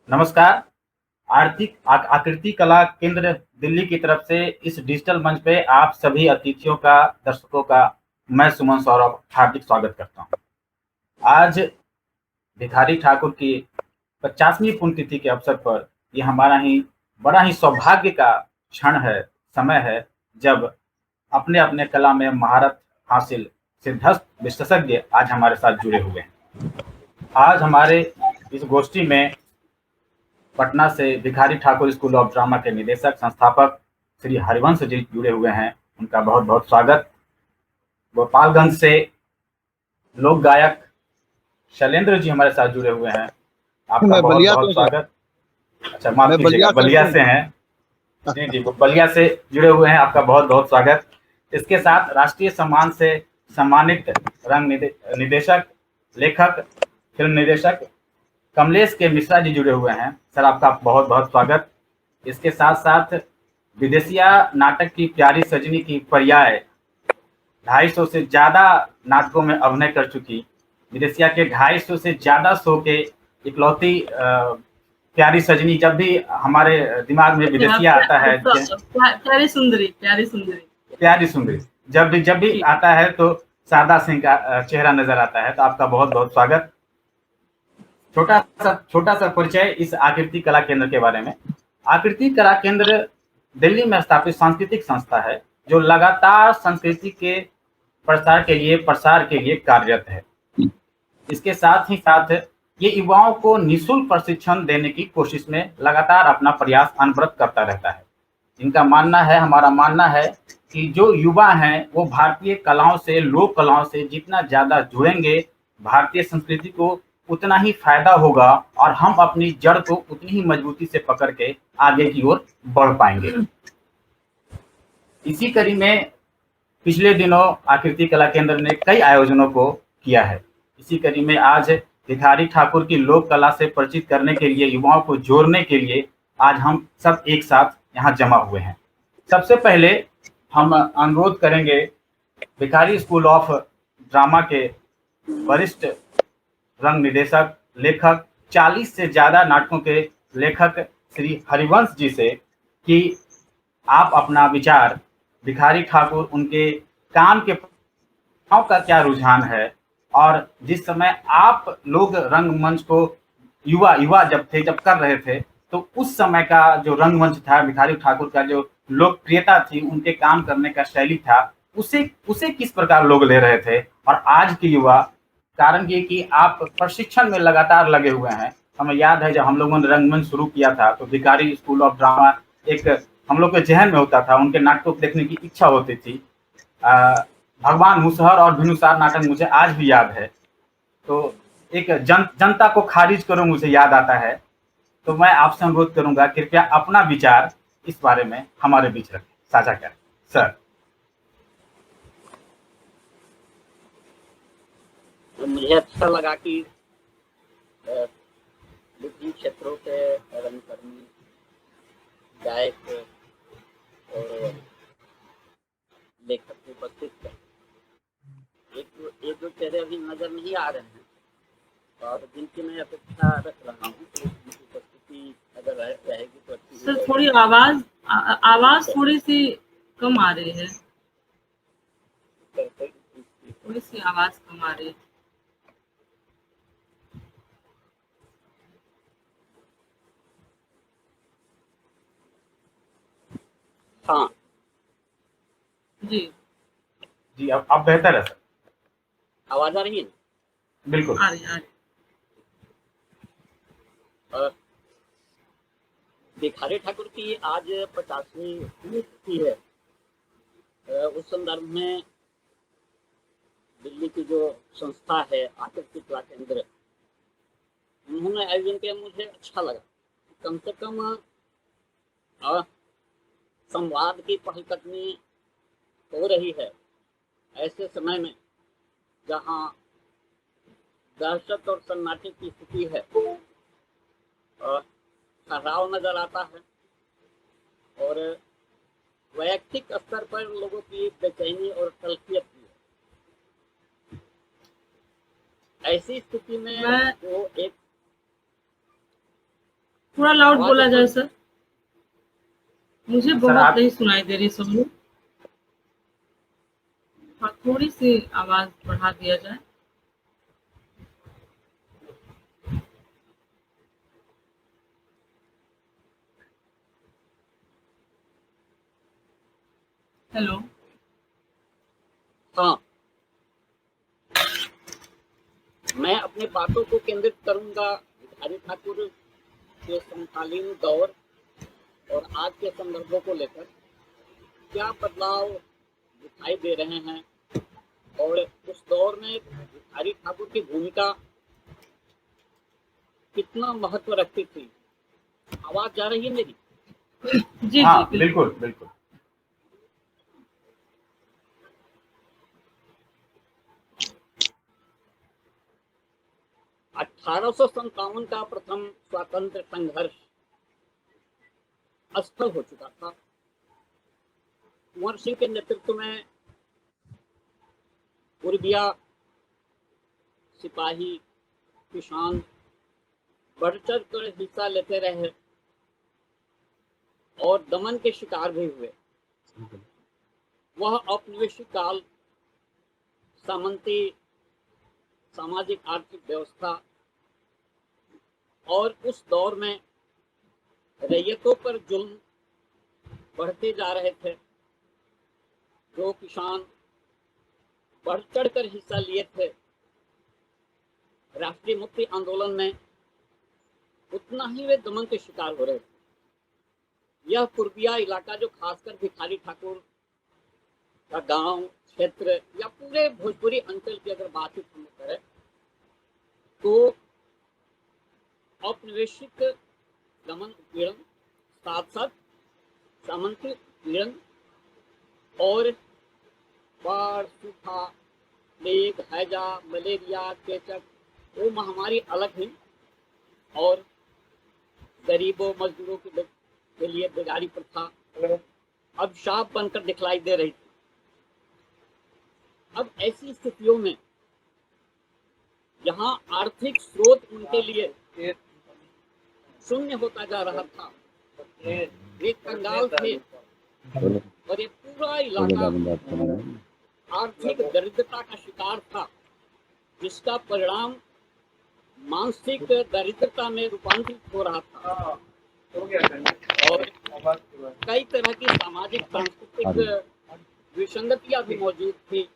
नमस्कार। आकृति कला केंद्र दिल्ली की तरफ से इस डिजिटल मंच पे आप सभी अतिथियों का, दर्शकों का मैं सुमन सौरभ हार्दिक स्वागत करता हूँ। आज भिखारी ठाकुर की 50वीं पुण्यतिथि के अवसर पर ये हमारा ही बड़ा ही सौभाग्य का क्षण है, समय है, जब अपने अपने कला में महारत हासिल सिद्धस्थ विशेषज्ञ आज हमारे साथ जुड़े हुए हैं। आज हमारे इस गोष्ठी में पटना से Bhikhari Thakur school of drama के निदेशक संस्थापक श्री हरिवंश जी जुड़े हुए हैं, उनका बहुत बहुत स्वागत। गोपालगंज से लोक गायक शैलेंद्र जी हमारे साथ जुड़े हुए हैं, आपका मैं बहुत बलिया बहुत से स्वागत। अच्छा, माफ मैं कीजिएगा, बलिया से हैं। जी जी, वो बलिया से जुड़े हुए हैं, आपका बहुत बहुत स्वागत। इसके साथ राष्ट्रीय सम्मान से सम्मानित रंग निदेशक, लेखक, फिल्म निदेशक कमलेश के मिश्रा जी जुड़े हुए हैं। सर, आपका बहुत बहुत स्वागत। इसके साथ साथ विदेशिया नाटक की प्यारी सजनी की पर्याय 250 से ज्यादा नाटकों में अभिनय कर चुकी, विदेशिया के 250 से ज्यादा शो के इकलौती प्यारी सजनी। जब भी हमारे दिमाग में विदेशिया आता है, प्यारी सुंदरी, प्यारी सुंदरी, प्यारी सुंदरी, जब भी आता है तो शारदा सिंह का चेहरा नजर आता है। तो आपका बहुत बहुत स्वागत। छोटा सा परिचय इस आकृति कला केंद्र के बारे में। आकृति कला केंद्र दिल्ली में स्थापित सांस्कृतिक संस्था है जो लगातार संस्कृति के प्रसार के लिए कार्यरत है। इसके साथ ही साथ ये युवाओं को निःशुल्क प्रशिक्षण देने की कोशिश में लगातार अपना प्रयास अनवरत करता रहता है। इनका मानना है, हमारा मानना है कि जो युवा हैं वो भारतीय कलाओं से, लोक कलाओं से जितना ज्यादा जुड़ेंगे, भारतीय संस्कृति को उतना ही फायदा होगा और हम अपनी जड़ को उतनी ही मजबूती से पकड़ के आगे की ओर बढ़ पाएंगे। इसी कड़ी में पिछले दिनों आकृति कला केंद्र ने कई आयोजनों को किया है। इसी कड़ी में आज भिखारी ठाकुर की लोक कला से परिचित करने के लिए, युवाओं को जोड़ने के लिए आज हम सब एक साथ यहाँ जमा हुए हैं। सबसे पहले हम अनुरोध करेंगे भिखारी स्कूल ऑफ ड्रामा के वरिष्ठ रंग निदेशक, लेखक, 40 से ज्यादा नाटकों के लेखक श्री हरिवंश जी से कि आप अपना विचार भिखारी ठाकुर, उनके काम के का क्या रुझान है, और जिस समय आप लोग रंगमंच को युवा जब कर रहे थे, तो उस समय का जो रंगमंच था, भिखारी ठाकुर का जो लोकप्रियता थी, उनके काम करने का शैली था, उसे उसे किस प्रकार लोग ले रहे थे, और आज के युवा, कारण ये कि आप प्रशिक्षण में लगातार लगे हुए हैं। हमें याद है जब हम लोगों ने रंगमंच शुरू किया था तो भिखारी स्कूल ऑफ ड्रामा एक हम लोग के जहन में होता था, उनके नाटकों को देखने की इच्छा होती थी। भगवान मुसहर और भिनुसार नाटक मुझे आज भी याद है। तो एक जनता को खारिज करो मुझे याद आता है। तो मैं आपसे अनुरोध करूंगा, कृपया अपना विचार इस बारे में हमारे बीच रखें, साझा करें। सर। मुझे अच्छा लगा कि विभिन्न क्षेत्रों के रंगकर्मी, गायक और लेखक उपस्थित थे। एक दो चेहरे अभी नजर नहीं आ रहे हैं और जिनकी मैं अपेक्षा रख रहा हूँ तो उनकी उपस्थिति अगर रहेगी तो अच्छी। सर, थोड़ी आवाज थोड़ी सी कम आ रही है, थोड़ी सी आवाज कम आ रही है। हाँ जी जी, अब बेहतर है सर, आवाज आ रही है? बिल्कुल आ रही है। भिखारी ठाकुर की आज 50वीं पुण्यतिथि है। उस संदर्भ में दिल्ली की जो संस्था है आकृति कला केंद्र, उन्होंने आयोजन किया, मुझे अच्छा लगा। कम से कम संवाद की पहलकदमी हो रही है ऐसे समय में जहां दहशत और सन्नाटे की स्थिति है। ठहराव नजर आता है और वैयक्तिक स्तर पर लोगों की बेचैनी और तलखियत भी है। ऐसी स्थिति में वो एक थोड़ा लाउड आवाज बोला जाए स्पष्ट- सर, मुझे सर बहुत आप नहीं सुनाई दे रही सब। हाँ, थोड़ी सी आवाज बढ़ा दिया जाए। हेलो। हाँ, मैं अपनी बातों को केंद्रित करूंगा भिखारी ठाकुर के समकालीन दौर और आज के संदर्भों को लेकर क्या बदलाव दिखाई दे रहे हैं और उस दौर में भिखारी ठाकुर की भूमिका कितना महत्व रखती थी। आवाज जा रही है मेरी? जी हाँ, जी बिल्कुल बिल्कुल। अठारह का प्रथम स्वतंत्र संघर्ष असफल हो चुका था। कुंवर सिंह के नेतृत्व में उर्बिया सिपाही किसान बढ़ चढ़ कर हिस्सा लेते रहे और दमन के शिकार भी हुए। वह औपनिवेशिक काल, सामंती सामाजिक आर्थिक व्यवस्था और उस दौर में रैयतों पर जुल्म बढ़ते जा रहे थे। जो किसान बढ़ चढ़ कर हिस्सा लिए थे राष्ट्रीय मुक्ति आंदोलन में, उतना ही वे दमन के शिकार हो रहे थे। यह पूर्विया इलाका जो खासकर भिखारी ठाकुर का गांव क्षेत्र या पूरे भोजपुरी अंचल की अगर बातचीत हम करें तो औपनिवेशिक दमन उत्पीड़न, साथ साथ सामंती उत्पीड़न और बाढ़, सूखा, प्लेग, हैजा, मलेरिया, चेचक, वो महामारी अलग ही, और गरीबों मजदूरों के लिए बेगारी प्रथा अब शाप बनकर दिखलाई दे रही थी। अब ऐसी स्थितियों में जहां आर्थिक स्रोत उनके लिए शून्य होता जा रहा था, वे कंगाल थे और ये पूरा इलाका आर्थिक दरिद्रता का शिकार था, जिसका परिणाम मानसिक दरिद्रता में रूपांतरित हो रहा था और कई तरह की सामाजिक सांस्कृतिक विसंगतियां भी मौजूद थी।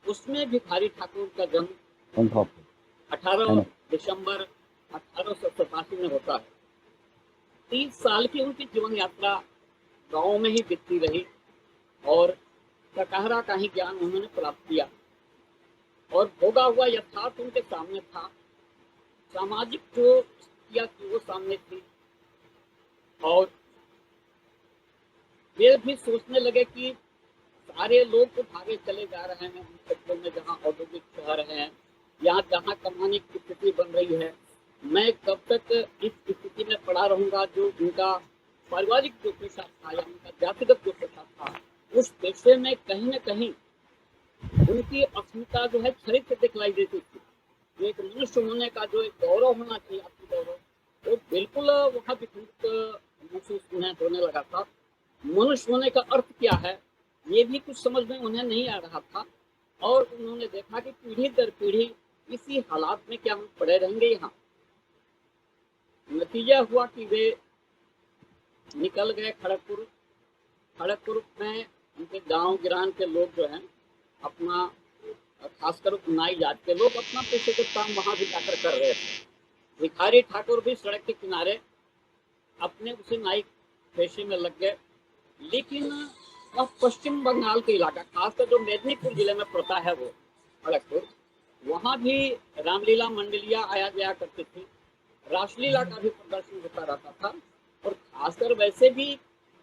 उसमें भिखारी ठाकुर का जन्म 18 दिसंबर 1887 में होता है। 30 साल की उनकी जीवन यात्रा गांव में ही बीतती रही और कटहरा का ही ज्ञान उन्होंने प्राप्त किया और भोगा हुआ यथार्थ उनके सामने था। सामाजिक जो स्थितियां थी वो सामने थी और वे भी सोचने लगे कि सारे लोग तो भागे चले जा रहे हैं उन क्षेत्रों में जहाँ औद्योगिक शहर हैं, यहाँ जहाँ कमाने की स्थिति बन रही है। मैं कब तक इस स्थिति में पड़ा रहूंगा? जो उनका पारिवारिक जो पेशा था या उनका जातिगत जो पेशा था, उस पेशे में कहीं न कहीं उनकी अस्मिता जो है क्षरित दिखलाई देती थी। एक मनुष्य होने का जो एक गौरव होना चाहिए, आपकी गौरव, वो बिल्कुल वहाँ विकृत महसूस उन्हें होने लगा था। मनुष्य होने का अर्थ क्या है, ये भी कुछ समझ में उन्हें नहीं आ रहा था और उन्होंने देखा कि पीढ़ी दर पीढ़ी इसी हालात में क्या हम पड़े रहेंगे यहाँ। नतीजा हुआ कि वे निकल गए खड़गपुर। खड़गपुर में उनके गांव गिरान के लोग जो हैं अपना, खासकर नाई जात के लोग अपना पेशेगत काम वहां भी जाकर कर रहे थे। भिखारी ठाकुर भी सड़क के किनारे अपने उसी नाई पेशे में लग गए। लेकिन वह पश्चिम बंगाल के इलाका, खासकर जो मेदिनीपुर जिले में पड़ता है वो खड़गपुर, वहाँ भी रामलीला मंडलियाँ आया जाया करती थी। रासलीला का भी प्रदर्शन होता रहता था और खासकर वैसे भी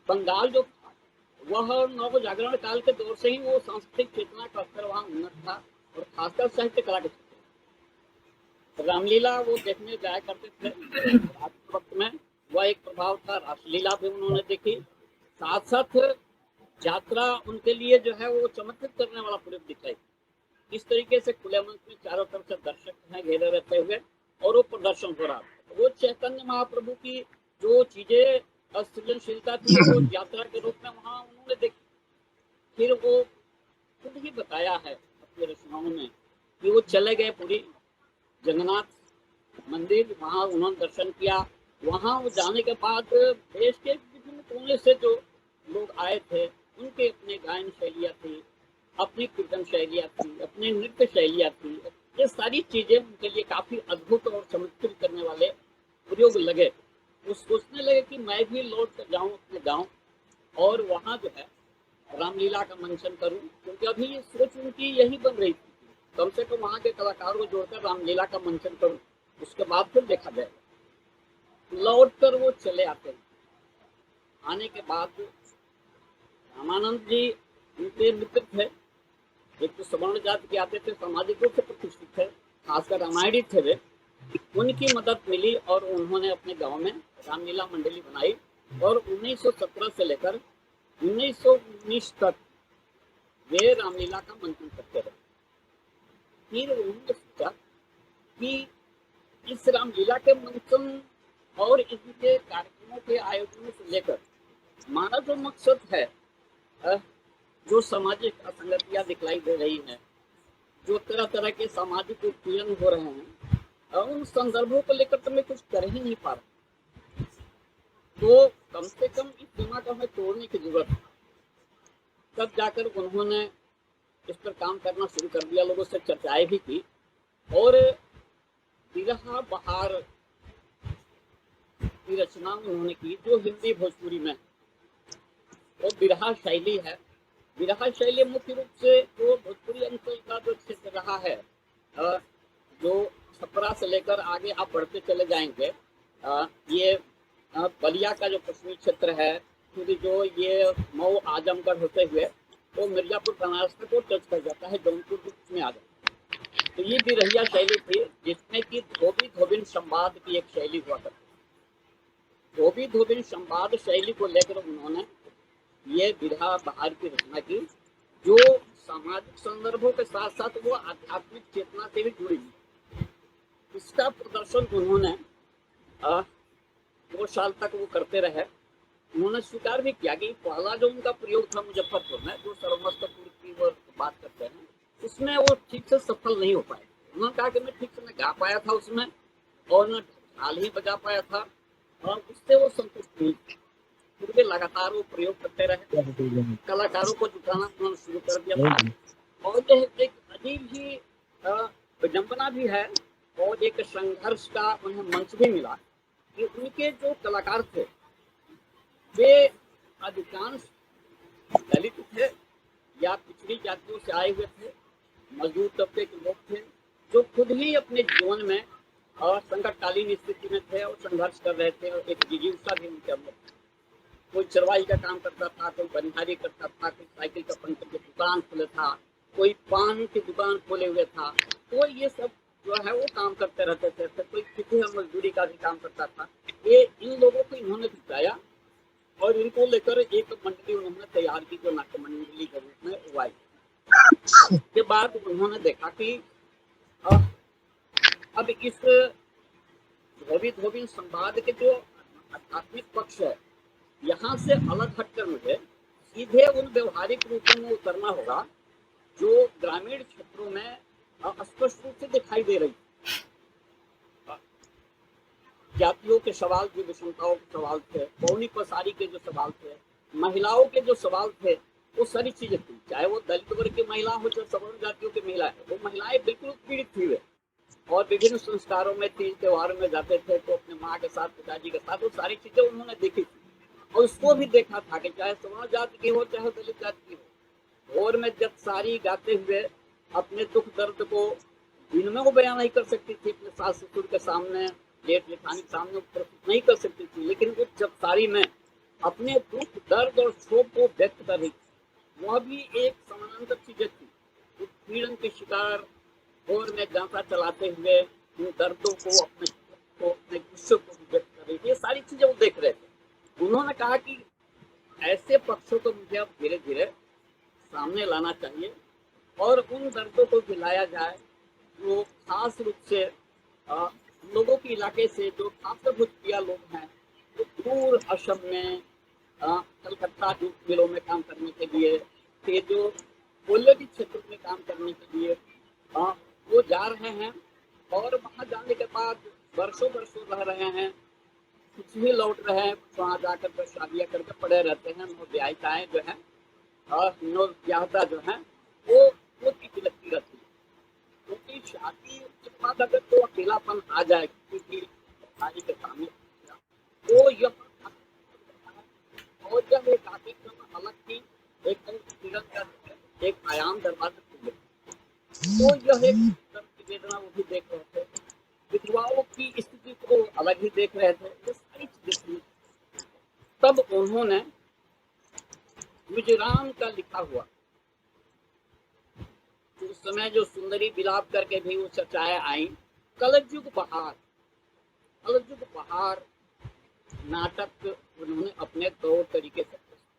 बंगाल जो था वह नव जागरण काल के दौर से ही वो सांस्कृतिक चेतना का स्तर वहाँ उन्नत था और खासकर साहित्य कला के क्षेत्र। रामलीला वो देखने जाया करते थे वक्त में, वह एक प्रभाव था। रासलीला भी उन्होंने देखी, साथ साथ यात्रा उनके लिए जो है वो चमत्कृत करने वाला पूरे दिखाई। इस तरीके से खुले मंच में चारों तरफ से दर्शक हैं घेरे रहते हुए और वो प्रदर्शन हो रहा था। वो चैतन्य महाप्रभु की जो चीजें सृजनशीलता थी वो यात्रा के रूप में वहाँ उन्होंने देखी। फिर वो खुद ही बताया है अपने रचनाओं में कि वो चले गए पूरी जगन्नाथ मंदिर, वहाँ उन्होंने दर्शन किया। वहाँ वो जाने के बाद देश के विभिन्न कोने से जो लोग आए थे उनके अपने गायन शैलियाँ थी, अपनी कीर्तन शैलियाँ थी, अपनी नृत्य शैलियाँ थी। ये सारी चीजें उनके लिए काफी अद्भुत और चमत्कृत करने वाले प्रयोग लगे। वो सोचने लगे कि मैं भी लौट कर जाऊं अपने गांव और वहाँ जो है रामलीला का मंचन करूं, क्योंकि अभी ये सोच उनकी यही बन रही थी, कम से कम वहाँ के कलाकारों को जोड़कर रामलीला का मंचन करूं, उसके बाद फिर देखा जाएगा। लौट कर वो चले आते हैं। आने के बाद रामानंद जी उनके मित्र थे, एक तो सवर्ण जाति के आते थे, सामाजिक रूप से प्रतिष्ठित थे, खासकर रामायणी थे वे। उनकी मदद मिली और उन्होंने अपने गांव में रामलीला मंडली बनाई और 1917 से लेकर 1919 तक वे रामलीला का मंचन करते रहे। फिर उन्होंने सोचा कि इस रामलीला के मंचन और इसके कार्यक्रमों के आयोजनों से लेकर हमारा जो मकसद है, जो सामाजिक असंगतियां दिखलाई दे रही हैं, जो तरह तरह के सामाजिक उत्पीड़न हो रहे हैं, उन संदर्भों को लेकर तो मैं कुछ कर ही नहीं पा रहा। तो कम से कम इस सीमा को हमें तोड़ने की जरूरत है। तब जाकर उन्होंने इस पर काम करना शुरू कर दिया, लोगों से चर्चाएं भी की और बिरहा बहार की रचना उन्होंने की, जो हिंदी भोजपुरी में वो बिरहा शैली है। बिरहा शैली मुख्य रूप से जो भोजपुरी अंचल का जो क्षेत्र रहा है, जो छपरा से लेकर आगे आप बढ़ते चले जाएंगे, ये बलिया का जो पश्चिमी क्षेत्र है, फिर जो ये मऊ आजमगढ़ होते हुए वो मिर्जापुर बनारस तक को टच कर जाता है, जौनपुर के बीच में आ जाता है। तो ये बिरहिया शैली थी जिसमें कि धोबी धोबिन संवाद की एक शैली हुआ करती। धोबी धोबिन संवाद शैली को लेकर उन्होंने ये बिरहा बहार की रचना की, जो सामाजिक संदर्भों के साथ साथ वो आध्यात्मिक चेतना से भी जुड़ी हुई। इसका प्रदर्शन उन्होंने 2 साल तक वो करते रहे। उन्होंने स्वीकार भी किया कि पहला जो उनका प्रयोग था मुजफ्फरपुर में, जो सर्वमस्तपुर की वो बात करते हैं, उसमें वो ठीक से सफल नहीं हो पाए। उन्होंने कहा कि मैं ठीक से गा पाया था उसमें और न ढाल ही बजा पाया था, और उससे वो संतुष्ट नहीं। फिर भी लगातार वो प्रयोग करते रहे, कलाकारों को जुटाना उन्होंने शुरू कर दिया। और यह एक अजीब ही विडंबना भी है और एक संघर्ष का उन्हें मंच भी मिला कि उनके जो कलाकार थे वे अधिकांश दलित थे या पिछड़ी जातियों से आए हुए थे, मजदूर तबके के लोग थे, जो खुद ही अपने जीवन में संकटकालीन स्थिति में थे और संघर्ष कर रहे थे, और एक जिज्ञासा भी उनके अंदर। कोई चरवाही का काम करता था, कोई बनिहारी करता था, कोई साइकिल का पंचर की दुकान खोले था, कोई पान की दुकान खोले हुए था। तो ये सब जो है वो काम करते रहते थे। कोई खेती और मजदूरी का भी काम करता था। ये इन लोगों को इन्होंने जुटाया और इनको लेकर एक मंडली उन्होंने तैयार की, जो नाट्य मंडली के रूप में हुआ। के बाद उन्होंने देखा कि अब इस धोबी धोबी संवाद के जो आध्यात्मिक पक्ष है, यहाँ से अलग हटकर मुझे सीधे उन व्यवहारिक रूपों में उतरना होगा जो ग्रामीण क्षेत्रों में स्पष्ट रूप से दिखाई दे रही। जातियों के सवाल, जो विषमताओं के सवाल थे, पौनी पसारी के जो सवाल थे, महिलाओं के जो सवाल थे, वो सारी चीजें थी। चाहे वो दलित वर्ग की महिला हो, चाहे सवर्ण जातियों की महिला है, वो महिलाएं बिल्कुल पीड़ित थी वे, और विभिन्न संस्कारों में, तीज त्योहारों में जाते थे तो अपने माँ के साथ, पिताजी के साथ, वो सारी चीजें उन्होंने देखी थी। और उसको भी देखा था कि चाहे सवर्ण जाति की हो, चाहे दलित जाति की हो, भोर में जब सारी गाते हुए अपने दुख दर्द को दिन में वो बयान नहीं कर सकती थी, अपने सास ससुर के सामने, जेठ जेठानी के सामने प्रस्तुत नहीं कर सकती थी, लेकिन वो जब सारी में अपने दुख दर्द और क्षोभ को व्यक्त कर रही थी, वह भी एक समानांतर चीजें थी। उत्पीड़न के शिकार भोर में गांसा चलाते हुए उन दर्दों को, अपने गुस्से को व्यक्त कर रही थी। ये सारी चीजें वो देख रहे थे। उन्होंने कहा कि ऐसे पक्षों को मुझे अब धीरे धीरे सामने लाना चाहिए और उन दर्दों को दिलाया जाए जो खास रूप से लोगों के इलाके से जो खासकर भोजपुरिया लोग हैं, वो दूर असम में, कलकत्ता जूट मिलों में काम करने के लिए, फिर जो कोयले के क्षेत्र में काम करने के लिए वो जा रहे हैं, और वहाँ जाने के बाद वर्षों वर्षों रह रहे हैं, कुछ भी लौट रहे हैं, वहाँ जाकर के शादियाँ करके पड़े रहते हैं। नवविवाहिताएं जो हैं और नवविवाहिता जो हैं वो ठीक लगती रहती है, क्योंकि शादी के बाद अगर तो अकेलापन आ जाए किसी भाई के सामने, तो यह और जब एक आतिथ्य अलग थी, एकदम जीवन का एक आयाम दरवाजा खुले, तो यह एक वेदना वो भी देख रहे थे, विधवाओं की स्थिति को अलग ही देख रहे थे, ये सारी चीजें थी। तब उन्होंने गुजरान का लिखा हुआ, उस समय जो सुंदरी विलाप करके भी वो चर्चाएं आई, कलयुग बहार नाटक उन्होंने अपने तौर तरीके से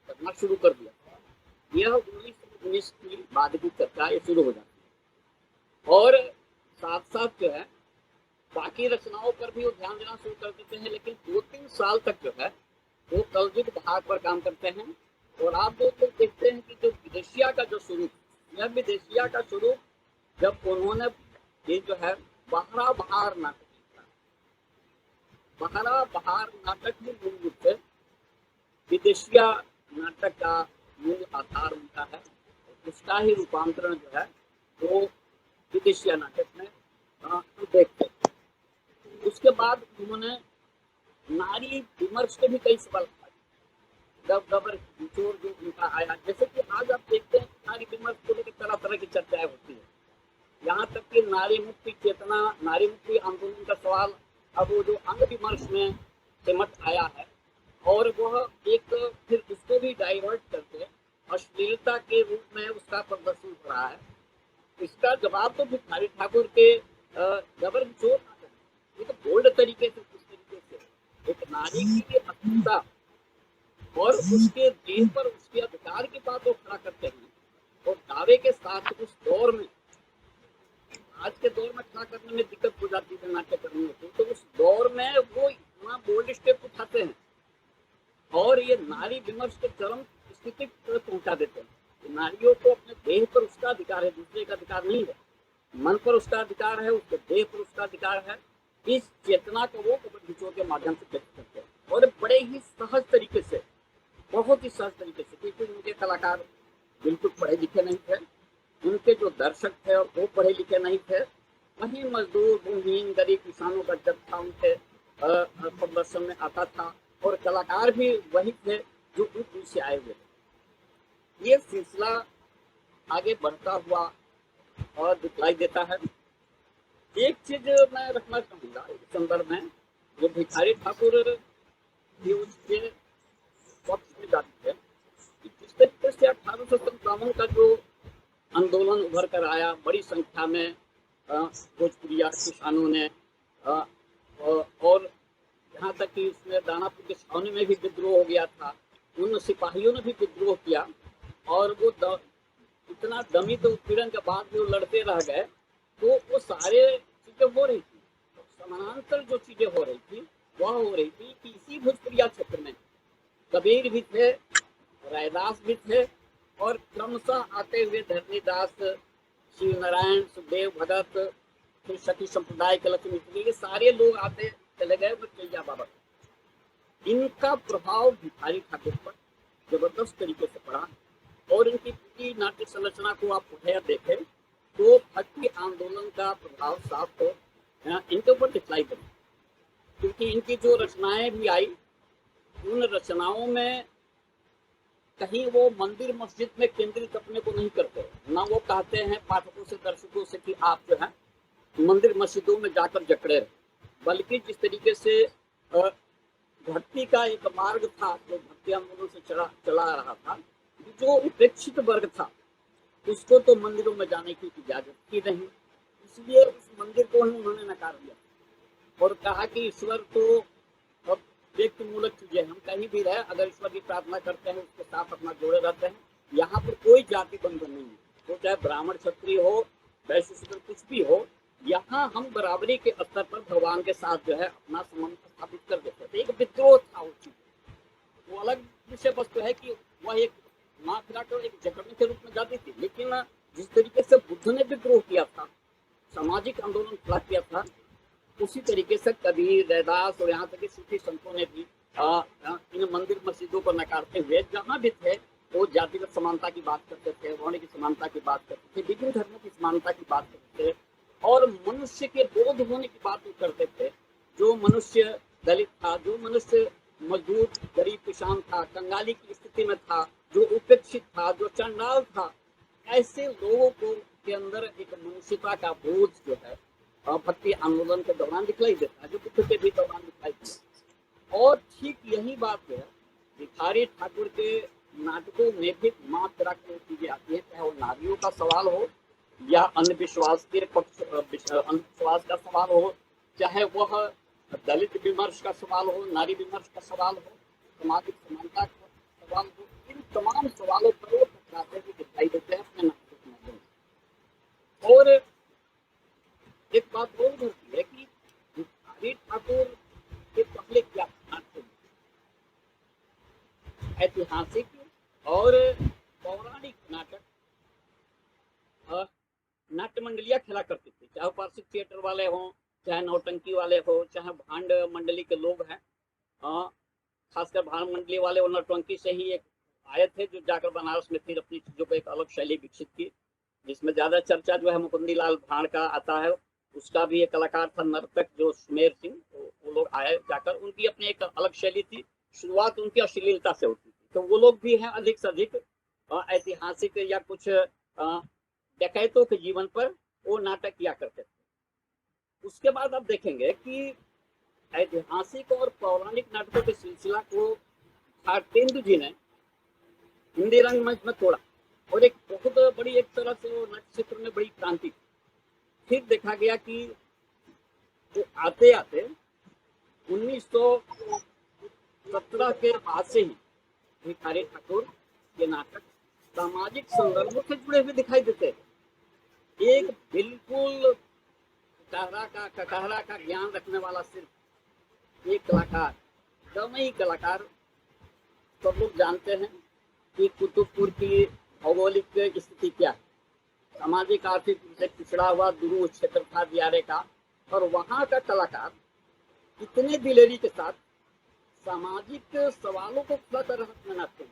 करना शुरू कर दिया। यह 1919 की बाद की चर्चा ये शुरू हो जाती है, और साथ साथ जो है बाकी रचनाओं पर भी वो ध्यान देना शुरू कर देते हैं, लेकिन 2-3 साल तक जो है वो कलयुग बहार पर काम करते हैं। और आप लोग देखते हैं कि जो विदेशिया का जो स्वरूप, यह विदेशिया का स्वरूप जब उन्होंने ये जो है बहरा बहार नाटक लिखा, बहरा बहार नाटक में मूल रूप से विदेशिया नाटक का मूल आधार उनका है, उसका ही रूपांतरण जो है वो विदेशिया नाटक में देखते हैं। उसके बाद उन्होंने नारी विमर्श के भी कई सवाल उठाए, जब गबर निचोड़ जो उनका आया, जैसे कि आज आप देखते हैं नारी विमर्श को लेकर तरह तरह की चर्चाएं होती है, यहाँ तक कि नारी मुक्ति चेतना, नारी मुक्ति आंदोलन का सवाल अब वो जो अंग विमर्श में सिमट आया है, और वह एक फिर उसको भी डाइवर्ट करके अश्लीलता के रूप में उसका प्रदर्शन हो रहा है। इसका जवाब तो भिखारी ठाकुर के गबर निचोड़ नाटक, ये तो बोल्ड तरीके से, किस तरीके से एक नारी की अस्मिता और उसके देह पर उसके अधिकार की बात वो खड़ा करते हैं, और दावे के साथ उस दौर में, आज के दौर में खड़ा करने में दिक्कत हो जाती है नाट्य करने में, तो उस दौर में वो इतना बोल्ड स्टेप उठाते हैं और ये नारी विमर्श के चरम स्थिति पर पहुंचा देते हैं। नारियों को अपने देह पर उसका अधिकार है, दूसरे का अधिकार नहीं है, मन पर उसका अधिकार है, उसके देह पर उसका अधिकार है। इस चेतना को वो गबर निचोड़ के माध्यम से व्यक्त करते हैं, और बड़े ही सहज तरीके से, बहुत ही सहज तरीके से, क्योंकि उनके कलाकार बिल्कुल पढ़े लिखे नहीं थे, उनके जो दर्शक थे और वो पढ़े लिखे नहीं थे, वहीं मजदूर भूमिहीन गरीब किसानों का जत्था उनके प्रदर्शन में आता था, और कलाकार भी वही थे जो दूर से आए हुए थे। ये सिलसिला आगे बढ़ता हुआ और दिखलाई देता है। एक चीज मैं रखना चाहूंगा इस संदर्भ में, जो भिखारी ठाकुर उसके वक्त में जाती है, जिस तरीके से 1857 का जो आंदोलन उभर कर आया, बड़ी संख्या में भोजपुरिया किसानों ने, और यहाँ तक कि उसमें दानापुर के छावनी में भी विद्रोह हो गया था, उन सिपाहियों ने भी विद्रोह किया, और वो इतना दमित उत्पीड़न के बाद भी वो लड़ते रह गए, तो वो सारे चीजें हो रही थी। तो समानांतर जो चीजें हो रही थी वह हो रही थी कि इसी भोजपुरिया क्षेत्र में कबीर भी थे, रैदास भी थे, और क्रमशः आते हुए धरणीदास, शिव नारायण, सुखदेव भगत, फिर सखी संप्रदाय के लक्ष्मी, ये सारे लोग आते चले गए बचैया बाबा। इनका प्रभाव भिखारी ठाकुर पर जबरदस्त तरीके से पड़ा, और इनकी पूरी नाट्य संरचना को आप उठे देखें तो भक्ति आंदोलन का प्रभाव साफ हो इनके ऊपर दिखलाई पड़ी, क्योंकि इनकी जो रचनाएं भी आई, उन रचनाओं में कहीं वो मंदिर मस्जिद में केंद्रित अपने को नहीं करते, ना वो कहते हैं पाठकों से, दर्शकों से कि आप जो है मंदिर मस्जिदों में जाकर जकड़े रहे, बल्कि जिस तरीके से भक्ति का एक मार्ग था जो भक्ति आंदोलन से चला रहा था, जो उपेक्षित वर्ग था उसको तो मंदिरों में जाने की इजाजत की नहीं, इसलिए उस मंदिर को ही उन्होंने नकार दिया और कहा कि ईश्वर तो अब व्यक्ति मूलक चीजें, हम कहीं भी रहे अगर ईश्वर की प्रार्थना करते हैं उसके साथ अपना जोड़े रहते हैं, यहाँ पर कोई जाति बंधन नहीं है, तो चाहे ब्राह्मण क्षत्रिय हो, वैश्य शूद्र कुछ भी हो, यहाँ हम बराबरी के स्तर पर भगवान के साथ जो है अपना संबंध स्थापित कर देते थे। एक विद्रोह था उस चीज, वो अलग विषय वस्तु है कि वह एक माँ खिलाकर एक जकड़ने के रूप में जाती थी, लेकिन जिस तरीके से बुद्ध ने विद्रोह किया था, सामाजिक आंदोलन खड़ा किया था, उसी तरीके से कबीर, रैदास और यहाँ तक कि सूफी संतों ने भी इन मंदिर मस्जिदों को नकारते हुए जहाँ भी थे वो जातिगत समानता की बात करते थे, वर्ण की समानता की बात करते थे, विभिन्न धर्मों की समानता की बात करते थे और मनुष्य के बोध होने की बात करते थे। जो मनुष्य दलित था, जो मनुष्य मजदूर गरीब किसान था, कंगाली की स्थिति में था, जो उपेक्षित था, जो चंडाल था, ऐसे लोगों को के अंदर एक मनुष्यता का बोझ जो है भक्ति आंदोलन के दौरान दिखलाई देता है, जो बुद्ध के भी दौरान दिखाई दिया। और ठीक यही बात जो है भिखारी ठाकुर के नाटकों में भी मात्र चीजें आती है, चाहे वो नारियों का सवाल हो या अंधविश्वास के पक्ष अंधविश्वास का सवाल हो, चाहे वह दलित विमर्श का सवाल हो, नारी विमर्श का सवाल हो, सामाजिक समानता का सवाल हो, इन तमाम सवालों पर वो टकराते हुए दिखाई देते हैं अपने नाटकों के माध्यम से। और एक बात और होती है कि भिखारी ठाकुर के पहले क्या नाटक, ऐतिहासिक और पौराणिक नाटक नाट्य मंडलियां खेला करती थी, चाहे वार्षिक थिएटर वाले हों, चाहे नौटंकी वाले हो, चाहे भांड मंडली के लोग हैं, खासकर भांड मंडली वाले वो नौटंकी से ही एक आए थे जो जाकर बनारस में फिर अपनी चीजों को एक अलग शैली विकसित की, जिसमें ज्यादा चर्चा जो है मुकुंदी लाल भांड का आता है। उसका भी एक कलाकार था नर्तक जो सुमेर सिंह, वो लोग आए जाकर, उनकी अपनी एक अलग शैली थी, शुरुआत उनकी अश्लीलता से होती थी, तो वो लोग भी हैं अधिक से अधिक ऐतिहासिक या कुछ डकैतों के जीवन पर वो नाटक किया करते थे। उसके बाद आप देखेंगे कि ऐतिहासिक और पौराणिक नाटकों के सिलसिला को भारतेंदु जी ने हिंदी रंगमंच में तोड़ा और एक बहुत बड़ी एक तरह से वो नाट्य क्षेत्र में बड़ी क्रांति। फिर देखा गया कि जो आते आते 1917 के बाद से ही भिखारी ठाकुर के नाटक सामाजिक संदर्भों से जुड़े हुए दिखाई देते हैं। एक बिल्कुल कटहरा का ज्ञान रखने वाला सिर्फ एक कलाकार, दमई कलाकार। सब लोग जानते हैं कि कुतुबपुर की भौगोलिक स्थिति क्या है, सामाजिक आर्थिक रूप से पिछड़ा हुआ दुरूह क्षेत्र था दियारे का, और वहाँ का कलाकार इतने दिलेरी के साथ सामाजिक सवालों को खुला कर नाटक हैं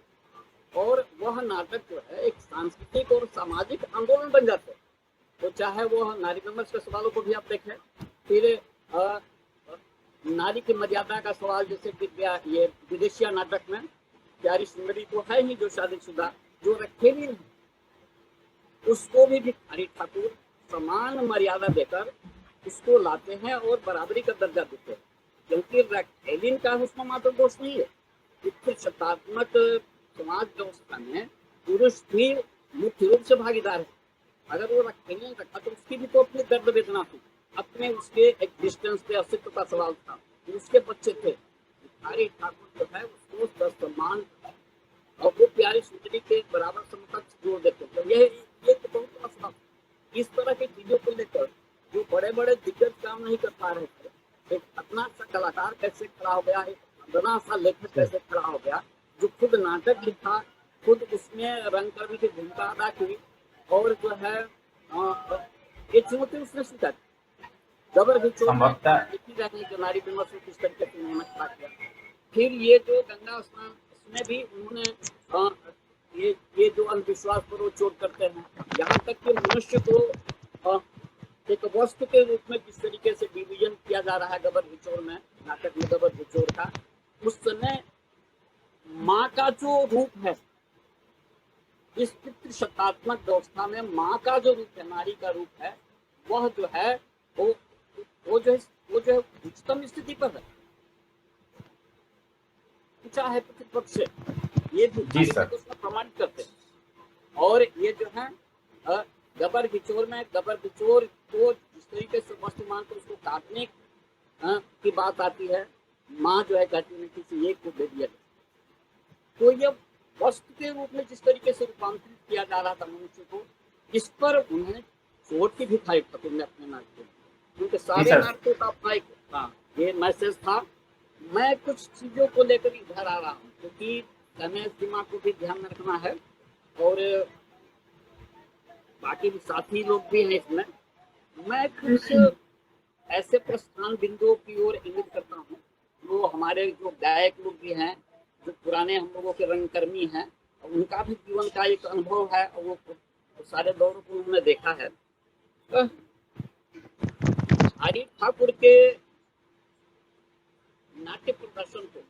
और वह नाटक जो है एक सांस्कृतिक और सामाजिक आंदोलन बन जाते हैं। तो चाहे वो नारी विमर्श के सवालों को भी आप देखें, फिर नारी की मर्यादा का सवाल, जैसे कि ये विदेशिया नाटक में प्यारी सुंदरी तो है ही जो शादीशुदा, जो रखेली नहीं, उसको भी भिखारी ठाकुर समान मर्यादा देकर उसको लाते हैं और बराबरी का दर्जा देते हैं, क्योंकि रखेलिन का उसमें मात्र दोष नहीं है। उत्तर शतात्मक समाज व्यवस्था में पुरुष भी मुख्य रूप से भागीदार है। अगर वो रखेलिन रखा तो उसकी भी तो अपनी दर्द वेदना थी, अपने उसके एग्जिस्टेंस पे अस्तित्व का सवाल था, उसके बच्चे थे। भिखारी ठाकुर जो है उसको सम्मान और वो प्यारी सुंदरी के बराबर समकक्ष जोड़ देते थे। यह एक बहुत बड़ा सवाल। इस तरह की चीजों को लेकर जो बड़े बड़े दिग्गज काम नहीं कर पा रहे थे, एक अपना सा कलाकार कैसे खड़ा हो गया, एक अपना सा लेखक कैसे खड़ा हो गया, जो खुद नाटक लिखा, खुद उसमें रंगकर्मी की भूमिका अदा की, और जो है ये चुनौती उसने स्वीकार की। गबर बिचौर लिखी जाती है जो नारी विमर्श किस तरीके से उन्होंने खड़ा किया। फिर ये जो गंगा स्नान, इसमें भी उन्होंने ये जो अंधविश्वास पर वो चोट करते हैं, यहाँ तक कि मनुष्य को एक वस्तु के रूप में किस तरीके से डिवीजन किया जा रहा है गबर बिचौर में, नाटक में गबर बिचौर का, उस समय माँ का जो रूप है इस पितृसत्तात्मक व्यवस्था में, माँ का जो रूप है, नारी का रूप है, वह जो है वो जो है उच्चतम स्थिति पर है, ऊंचा है प्रतिपक्ष से, ये भी उसमें प्रमाणित करते हैं। और ये जो है गबर बिचौर में, गबर बिचौर को जिस तरीके से वस्तुमान को उसको काटने की बात आती है, माँ जो है कहती है किसी एक को दे दिया गया, तो ये वस्तु के रूप में जिस तरीके से रूपांतरित किया जा रहा था मनुष्य को, इस पर उन्होंने चोट की भिखारी ठाकुर ने अपने नाटक उनके जी सारे सर। नाटकों का अपना एक ये मैसेज था। मैं कुछ चीजों को लेकर इधर आ रहा हूँ क्योंकि समय सीमा को भी ध्यान में रखना है और बाकी भी साथी लोग भी हैं इसमें। मैं कुछ ऐसे प्रस्थान बिंदुओं की ओर इंगित करता हूँ जो हमारे जो गायक लोग भी हैं, जो पुराने हम लोगों के रंगकर्मी हैं, उनका भी जीवन का एक अनुभव है और वो सारे दौरों को उन्होंने देखा है। हरि ठाकुर के नाट्य प्रदर्शन को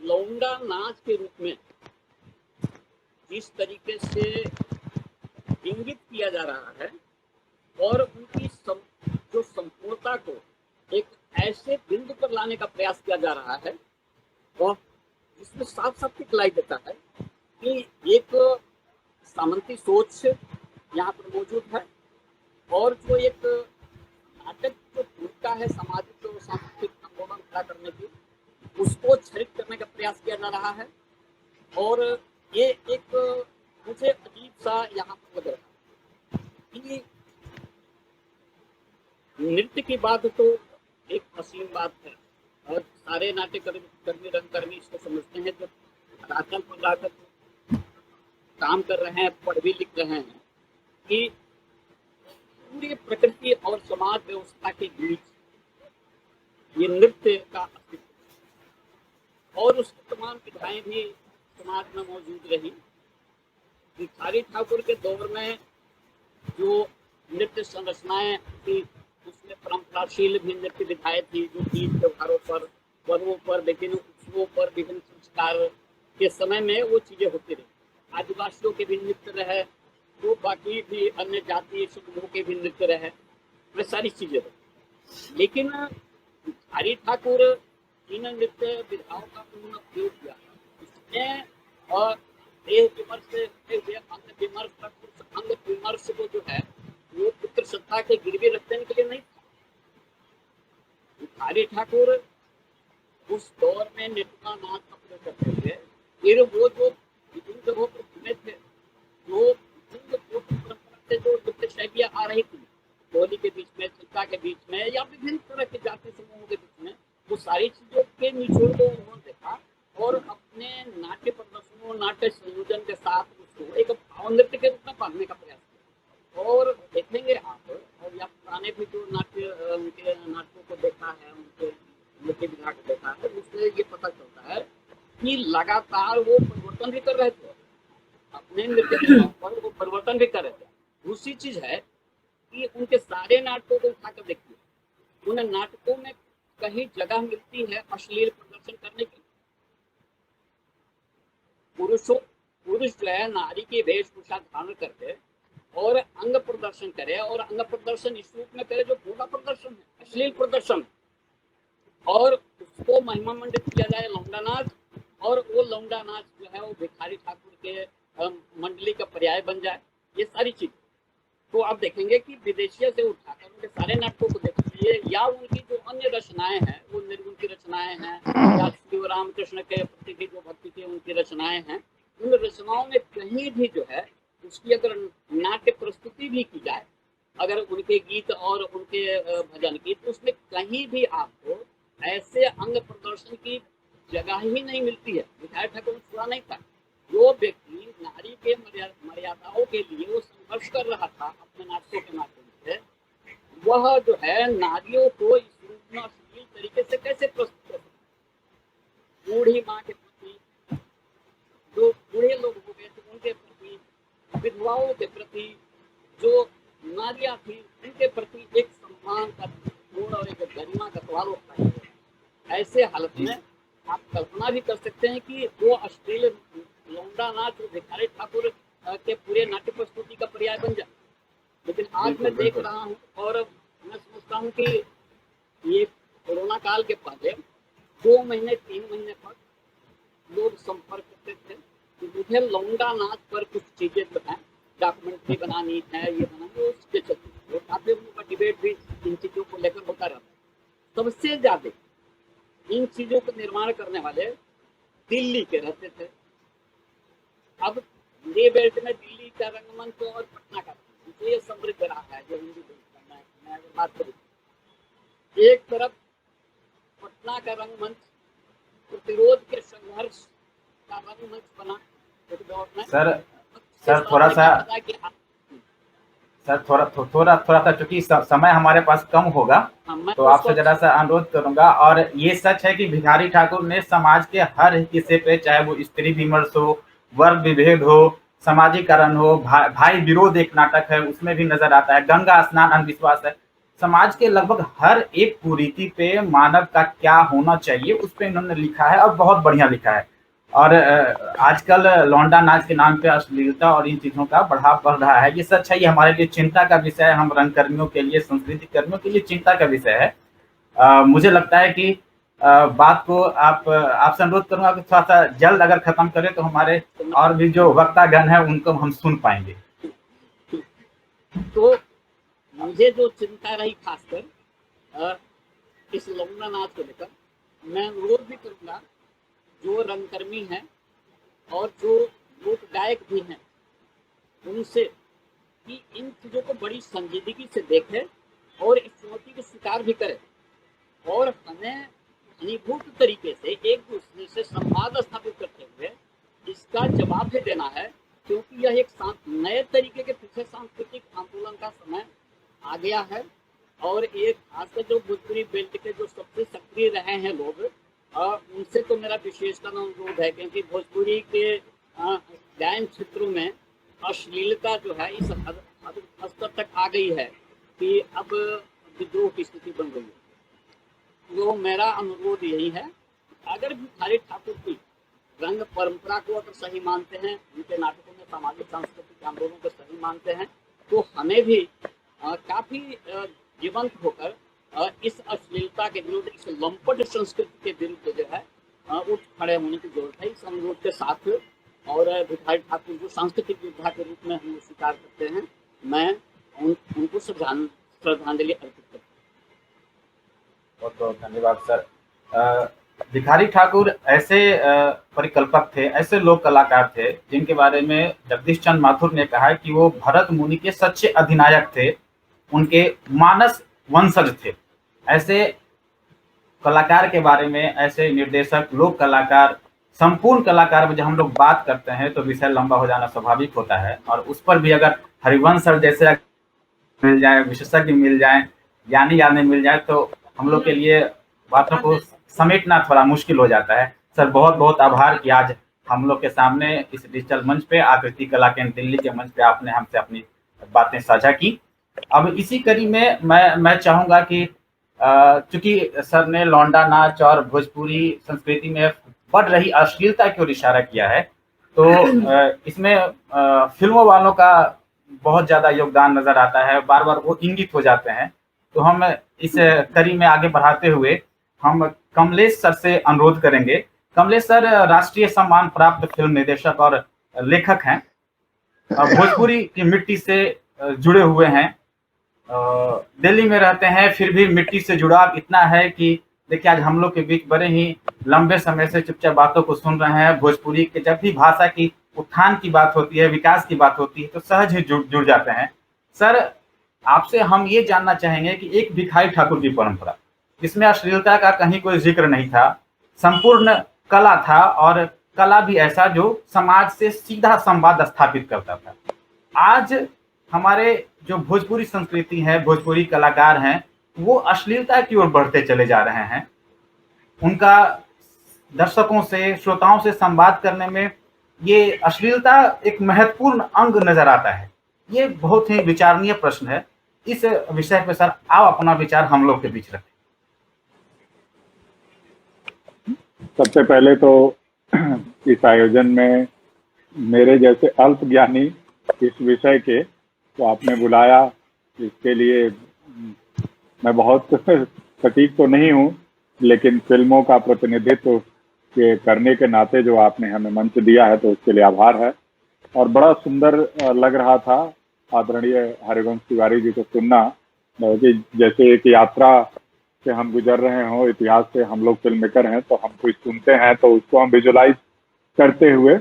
लौंडा नाच के रूप में जिस तरीके से इंगित किया जा रहा है और उनकी जो संपूर्णता को एक ऐसे बिंदु पर लाने का प्रयास किया जा रहा है और जिसमें साफ साफ दिखलाई देता है कि एक सामंती सोच यहाँ पर मौजूद है और जो एक नाटक जो भूमिका है सामाजिक और सांस्कृतिक आंदोलन खड़ा करने की, उसको क्षरित करने का प्रयास किया जा रहा है। और ये एक मुझे अजीब सा यहाँ पर लग रहा है कि नृत्य की बात तो एक असीम बात है और सारे नाट्य कर्मी रंगकर्मी इसको समझते हैं, जो राजन पर जाकर काम कर रहे हैं, पढ़ भी लिख रहे हैं कि पूरी प्रकृति और समाज व्यवस्था के बीच ये नृत्य का अस्तित्व और उसकी तमाम विधाएं भी समाज में मौजूद रही। भिखारी ठाकुर के दौर में जो नृत्य संरचनाएं थी उसमें परंपराशील भी नृत्य विधाएं थी, जो तीज त्योहारों पर, पर्वों पर, विभिन्न उत्सवों पर, विभिन्न संस्कार के समय में वो चीजें होती रही। आदिवासियों के भी नृत्य रहे, तो बाकी भी अन्य जातीय समूहों के भी नृत्य रहे, वे सारी चीजें रही। लेकिन हरि ठाकुर इन नृत्य विधाओं का उन्होंने उपयोग किया इसमें और देह विमर्श अंग विमर्श तक, उस अंग विमर्श को जो है वो पुत्र सत्ता के गिरवी रख देने के लिए नहीं था। हरि ठाकुर उस दौर में नृत्य का नाच का प्रयोग करते थे। फिर वो जो विभिन्न जगहों पर घूमे थे, जो विभिन्न परंपरा से जो नृत्य शैलियां आ रही थी, बोली के बीच में, चिंता के बीच में या विभिन्न तरह के जाति समूहों के बीच में, वो सारी चीजों के निचोड़ को उन्होंने देखा और अपने नाट्य प्रदर्शनों, नाट्य संयोजन के साथ उसको एक भाव नृत्य के रूप में पालने का प्रयास किया। और देखेंगे आप, और या पुराने भी जो नाट्य उनके नाटकों को देखा है, उनके नृत्य विधा को देखा है, उससे ये पता चलता है कि लगातार वो परिवर्तन भी कर रहे थे अपने नृत्य विधाओं पर, वो परिवर्तन भी कर रहे थे। दूसरी चीज है कि उनके सारे नाटकों को उठाकर देखिए, उन नाटकों में कहीं जगह मिलती है अश्लील प्रदर्शन करने की। पुरुष जो है नारी की वेशभूषा धारण करके और अंग प्रदर्शन करे, और अंग प्रदर्शन इस रूप में करे जो पूरा प्रदर्शन है, अश्लील प्रदर्शन, और उसको महिमा मंडित किया जाए लौंडा नाच, और वो लौंडा नाच जो है वो भिखारी ठाकुर के मंडली का पर्याय बन जाए। ये सारी चीज तो आप देखेंगे कि विदेशियों से उठाकर उनके सारे नाटकों को देखिए, या उनकी जो अन्य रचनाएं हैं, वो निर्गुण की रचनाएं हैं, या श्री रामकृष्ण के प्रति की जो भक्ति की उनकी रचनाएं हैं, उन रचनाओं में कहीं भी जो है उसकी अगर नाट्य प्रस्तुति भी की जाए, अगर उनके गीत और उनके भजन की, तो उसमें कहीं भी आपको ऐसे अंग प्रदर्शन की जगह ही नहीं मिलती है। भिखारी ठाकुर छुआ नहीं था। जो व्यक्ति नारी के मर्यादाओं के लिए वो संघर्ष कर रहा था अपने नाटकों के माध्यम से, वह जो है नारियों को इस रूप में अश्लील तरीके से कैसे प्रस्तुत कर सकता। बूढ़ी माँ के प्रति, जो बूढ़े लोग हो गए थे उनके प्रति, विधवाओं के प्रति, जो नारियां थी उनके प्रति एक सम्मान का गुण और एक गरिमा का सवाल उठता है। ऐसे हालत में आप कल्पना भी कर सकते हैं कि वो अश्लील लौंडा नाच भिखारी ठाकुर के पूरे नाट्य प्रस्तुति का पर्याय बन जाए। लेकिन आज मैं देख रहा हूँ और मैं समझता हूँ कि ये कोरोना काल के पहले 2 महीने 3 महीने तक लोग संपर्क करते थे कि मुझे लौंडा नाच पर कुछ चीजें बताएं, डॉक्यूमेंट्री बनानी है, ये बनानी, वो चीजें चलती है। काफी उनका डिबेट भी इन चीजों को लेकर होता रहता है। सबसे ज्यादा इन चीजों का निर्माण करने वाले दिल्ली के रहते थे। अब ये बेल्ट में दिल्ली का रंगमंच और पटना का, तो ये समृद्ध रहा है जो हिंदी मैं अगर बात करूँ, एक तरफ पटना का रंगमंच प्रतिरोध के संघर्ष का रंगमंच बना एक दौर में। सर सर थोड़ा सा सर थोड़ा सा चूंकि समय हमारे पास कम होगा, तो आपसे जरा सा अनुरोध करूंगा। और ये सच है कि भिखारी ठाकुर ने समाज के हर हिस्से पे, चाहे वो स्त्री विमर्श हो, वर्ग विभेद हो, सामाजिकरण हो, भाई विरोध एक नाटक है उसमें भी नजर आता है, गंगा स्नान अंधविश्वास है, समाज के लगभग हर एक कुरीति पे मानव का क्या होना चाहिए उस पे इन्होंने लिखा है और बहुत बढ़िया लिखा है। और आजकल लौंडा नाच के नाम पे अश्लीलता और इन चीजों का बढ़ाव बढ़ रहा है। ये सच है, ये हमारे लिए चिंता का विषय है, हम रंगकर्मियों के लिए, संस्कृति कर्मियों के लिए चिंता का विषय है। मुझे लगता है कि बात को आपसे अनुरोध करूंगा कि थोड़ा सा जल्द अगर खत्म करें तो हमारे और भी जो वक्तागण है उनको हम सुन पाएंगे। तो मुझे जो चिंता रही खासकर इस लौंडा नाच को लेकर, मैं अनुरोध भी करूंगा जो रंगकर्मी हैं और जो लोक गायक भी हैं उनसे कि इन चीज़ों को बड़ी संजीदगी से देखें और इस चुनौती को स्वीकार भी करें और हमें घनीभूत तरीके से एक दूसरे से संवाद स्थापित करते हुए इसका जवाब भी देना है, क्योंकि यह एक नए तरीके के पीछे सांस्कृतिक आंदोलन का समय आ गया है। और एक खासकर जो भोजपुरी बेल्ट के जो सबसे सक्रिय रहे हैं लोग, उनसे तो मेरा विशेषकर अनुरोध है, क्योंकि भोजपुरी के गायन क्षेत्रों में अश्लीलता जो है इस स्तर तक आ गई है कि अब विद्रोह की स्थिति बन गई है। तो मेरा अनुरोध यही है, अगर भिखारी ठाकुर की रंग परंपरा को अगर सही मानते हैं, उनके नाटकों में सामाजिक सांस्कृतिक आंदोलनों को सही मानते हैं, तो हमें भी काफी जीवंत होकर इस अश्लीलता के विरुद्ध, इस लंपट संस्कृति के विरुद्ध जो है उठ खड़े होने की जरूरत है। इस अनुरोध के साथ और भिखारी ठाकुर जो सांस्कृतिक योद्धा के रूप में हम स्वीकार करते हैं, मैं उनको श्रद्धांजलि अर्पित करता हूँ। बहुत बहुत धन्यवाद सर। भिखारी ठाकुर ऐसे परिकल्पक थे, ऐसे लोक कलाकार थे जिनके बारे में जगदीश चंद्र माथुर ने कहा कि वो भरत मुनि के सच्चे अधिनायक थे, उनके मानस वंशज थे। ऐसे कलाकार के बारे में, ऐसे निर्देशक, लोक कलाकार, संपूर्ण कलाकार में जब हम लोग बात करते हैं तो विषय लंबा हो जाना स्वाभाविक होता है। और उस पर भी अगर हरिवंश सर जैसे मिल जाए, विशेषज्ञ मिल जाए, ज्ञानी आदमी मिल जाए, तो हम लोग के लिए बातों को समेटना थोड़ा मुश्किल हो जाता है। सर बहुत बहुत आभार कि आज हम लोग के सामने इस डिजिटल मंच पे, आकृति कला केंद्र दिल्ली के मंच पे आपने हमसे अपनी बातें साझा की। अब इसी कड़ी में मैं चाहूंगा कि चूंकि सर ने लौंडा नाच और भोजपुरी संस्कृति में बढ़ रही अश्लीलता की ओर इशारा किया है, तो इसमें फिल्मों वालों का बहुत ज्यादा योगदान नजर आता है, बार बार वो इंगित हो जाते हैं। तो हम इस कड़ी में आगे बढ़ाते हुए हम कमलेश सर से अनुरोध करेंगे। कमलेश सर राष्ट्रीय सम्मान प्राप्त फिल्म निर्देशक और लेखक हैं, भोजपुरी की मिट्टी से जुड़े हुए हैं, दिल्ली में रहते हैं, फिर भी मिट्टी से जुड़ाव इतना है कि देखिए आज हम लोग के बीच बड़े ही लंबे समय से चुपचाप बातों को सुन रहे हैं। भोजपुरी के जब भी भाषा की उत्थान की बात होती है, विकास की बात होती है, तो सहज ही जुड़ जाते हैं। सर आपसे हम ये जानना चाहेंगे कि एक भिखारी ठाकुर की परंपरा जिसमें अश्लीलता का कहीं कोई जिक्र नहीं था, संपूर्ण कला था, और कला भी ऐसा जो समाज से सीधा संवाद स्थापित करता था। आज हमारे जो भोजपुरी संस्कृति है, भोजपुरी कलाकार हैं, वो अश्लीलता की ओर बढ़ते चले जा रहे हैं। उनका दर्शकों से, श्रोताओं से संवाद करने में ये अश्लीलता एक महत्वपूर्ण अंग नजर आता है। ये बहुत ही विचारणीय प्रश्न है। इस विषय पे सर आप अपना विचार हम लोग के बीच रखें। सबसे पहले तो इस आयोजन में मेरे जैसे अल्प ज्ञानी इस विषय के तो आपने बुलाया, इसके लिए मैं बहुत सटीक तो नहीं हूँ, लेकिन फिल्मों का प्रतिनिधित्व के करने के नाते जो आपने हमें मंच दिया है तो उसके लिए आभार है। और बड़ा सुंदर लग रहा था आदरणीय हरिवंश तिवारी जी को सुनना कि जैसे एक यात्रा से हम गुजर रहे हों, इतिहास से हम लोग फिल्म मेकर हैं तो हम कुछ सुनते हैं तो उसको हम विजुलाइज करते हुए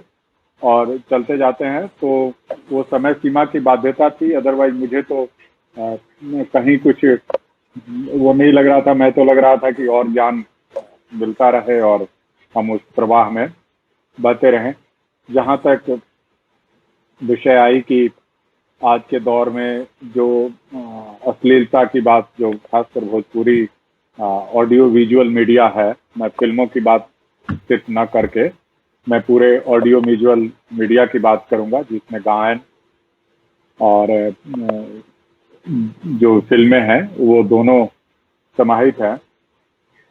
और चलते जाते हैं। तो वो समय सीमा की बाध्यता थी, अदरवाइज मुझे तो कहीं कुछ वो नहीं लग रहा था। मैं तो लग रहा था कि और ज्ञान मिलता रहे और हम उस प्रवाह में बहते रहें। जहाँ तक विषय आई कि आज के दौर में जो अश्लीलता की बात, जो खासकर भोजपुरी ऑडियो विजुअल मीडिया है, मैं फिल्मों की बात सिर्फ न करके मैं पूरे ऑडियो विजुअल मीडिया की बात करूंगा, जिसमें गायन और जो फिल्में हैं वो दोनों समाहित हैं।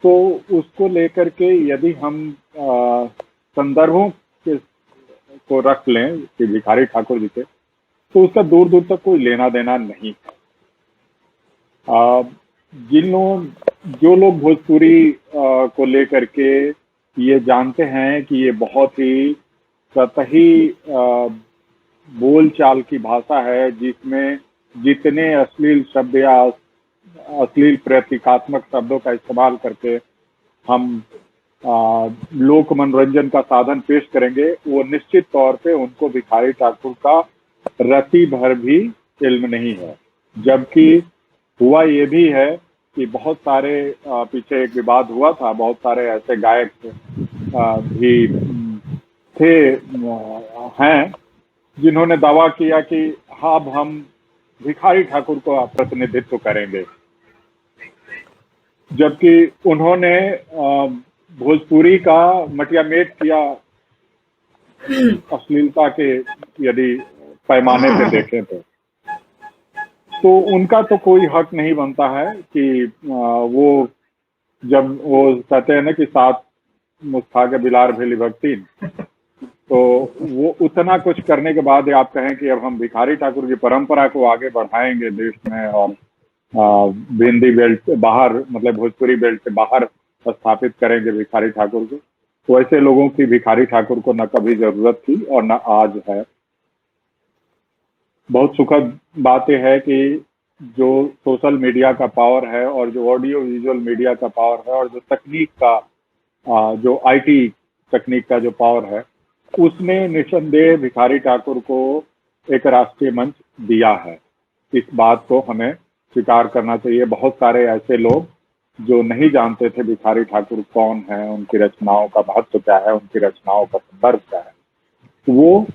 तो उसको लेकर के यदि हम संदर्भों को रख लें कि भिखारी ठाकुर जी के, तो उसका दूर दूर तक कोई लेना देना नहीं है। जो लोग भोजपुरी को लेकर के ये जानते हैं कि ये बहुत ही सतही बोलचाल की भाषा है, जिसमें जितने अश्लील शब्द या अश्लील प्रतीकात्मक शब्दों का इस्तेमाल करके हम लोक मनोरंजन का साधन पेश करेंगे, वो निश्चित तौर पे उनको भिखारी ठाकुर का रति भर भी इल्म नहीं है। जबकि हुआ ये भी है कि बहुत सारे पीछे एक विवाद हुआ था, बहुत सारे ऐसे गायक भी थे हैं जिन्होंने दावा किया कि हाँ, अब हम भिखारी ठाकुर का प्रतिनिधित्व करेंगे, जबकि उन्होंने भोजपुरी का मटियामेट किया अश्लीलता के यदि पैमाने से देखें तो उनका तो कोई हक नहीं बनता है कि वो जब वो कहते हैं ना कि सात मुस्खा के बिलार भेली भक्ति, तो वो उतना कुछ करने के बाद आप कहें कि अब हम भिखारी ठाकुर की परंपरा को आगे बढ़ाएंगे देश में और हिंदी बेल्ट से बाहर, मतलब भोजपुरी बेल्ट से बाहर स्थापित करेंगे भिखारी ठाकुर को, तो ऐसे लोगों की भिखारी ठाकुर को न कभी जरूरत थी और न आज है। बहुत सुखद बात यह है कि जो सोशल मीडिया का पावर है और जो ऑडियो विजुअल मीडिया का पावर है और जो तकनीक का जो आईटी तकनीक का जो पावर है, उसने निसंदेह भिखारी ठाकुर को एक राष्ट्रीय मंच दिया है। इस बात को हमें स्वीकार करना चाहिए। बहुत सारे ऐसे लोग जो नहीं जानते थे भिखारी ठाकुर कौन है, उनकी रचनाओं का महत्व क्या है, उनकी रचनाओं का संदर्भ क्या है, तो वो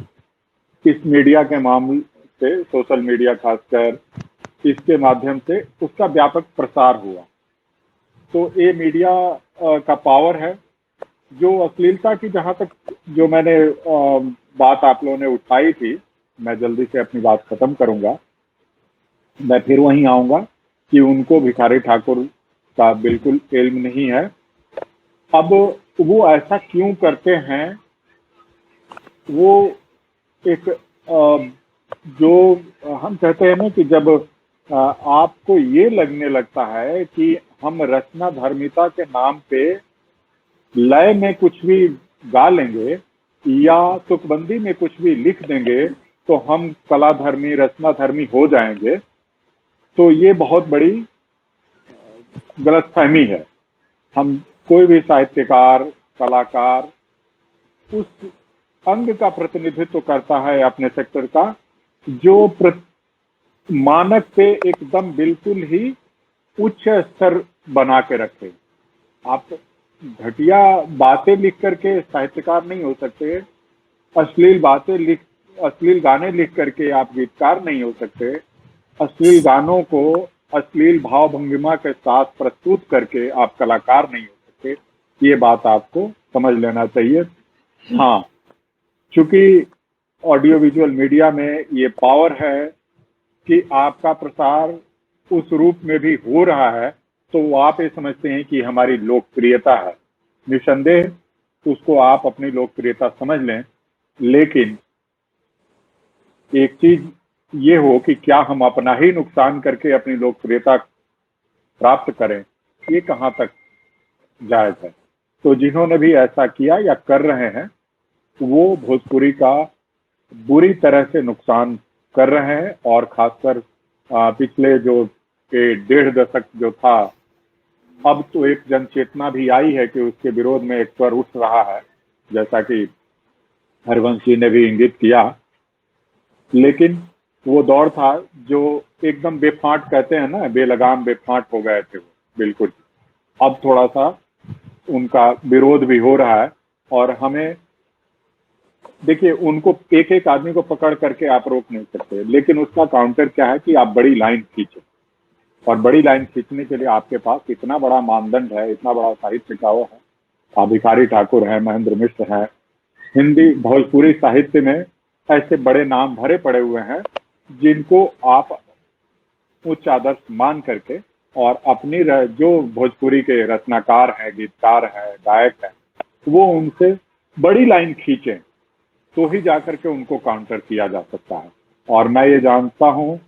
इस मीडिया के मामले से, सोशल मीडिया खासकर, इसके माध्यम से उसका व्यापक प्रसार हुआ। तो ये मीडिया का पावर है। जो अश्लीलता की जहां तक जो मैंने बात आप लोगों ने उठाई थी, मैं जल्दी से अपनी बात खत्म करूंगा। मैं फिर वहीं आऊंगा कि उनको भिखारी ठाकुर का बिल्कुल इल्म नहीं है। अब वो ऐसा क्यों करते हैं, वो एक जो हम कहते हैं ना कि जब आपको ये लगने लगता है कि हम रचना धर्मिता के नाम पे लय में कुछ भी गा लेंगे या तुकबंदी में कुछ भी लिख देंगे तो हम कलाधर्मी, रचना धर्मी हो जाएंगे, तो ये बहुत बड़ी गलतफहमी है। हम कोई भी साहित्यकार, कलाकार उस अंग का प्रतिनिधित्व करता है अपने सेक्टर का जो मानक पे एकदम बिल्कुल ही उच्च स्तर बना के रखे। आप घटिया बातें लिख करके साहित्यकार नहीं हो सकते, अश्लील गाने लिख करके आप गीतकार नहीं हो सकते, अश्लील गानों को अश्लील भाव भंगिमा के साथ प्रस्तुत करके आप कलाकार नहीं हो सकते। ये बात आपको समझ लेना चाहिए। हाँ, चूंकि ऑडियो विजुअल मीडिया में ये पावर है कि आपका प्रसार उस रूप में भी हो रहा है, तो आप ये समझते हैं कि हमारी लोकप्रियता है। निसंदेह उसको आप अपनी लोकप्रियता समझ लें, लेकिन एक चीज ये हो कि क्या हम अपना ही नुकसान करके अपनी लोकप्रियता प्राप्त करें, ये कहाँ तक जायज है। तो जिन्होंने भी ऐसा किया या कर रहे हैं, वो भोजपुरी का बुरी तरह से नुकसान कर रहे हैं। और खासकर पिछले जो 1.5 दशक जो था, अब तो एक जनचेतना भी आई है कि उसके विरोध में एक स्वर उठ रहा है, जैसा कि हरवंश जी ने भी इंगित किया। लेकिन वो दौर था जो एकदम बेफांट कहते हैं ना, बेलगाम बेफांट हो गए थे वो, बिल्कुल। अब थोड़ा सा उनका विरोध भी हो रहा है। और हमें देखिए, उनको एक एक आदमी को पकड़ करके आप रोक नहीं सकते, लेकिन उसका काउंटर क्या है कि आप बड़ी लाइन खींचो। और बड़ी लाइन खींचने के लिए आपके पास इतना बड़ा मानदंड है, इतना बड़ा साहित्य का वो है। भिखारी ठाकुर है, महेंद्र मिश्र है, हिंदी भोजपुरी साहित्य में ऐसे बड़े नाम भरे पड़े हुए हैं जिनको आप उच्च आदर्श मान करके और अपनी जो भोजपुरी के रचनाकार हैं, गीतकार हैं, गायक हैं, वो उनसे बड़ी लाइन खींचें तो ही जाकर के उनको काउंटर किया जा सकता है। और मैं ये जानता हूँ,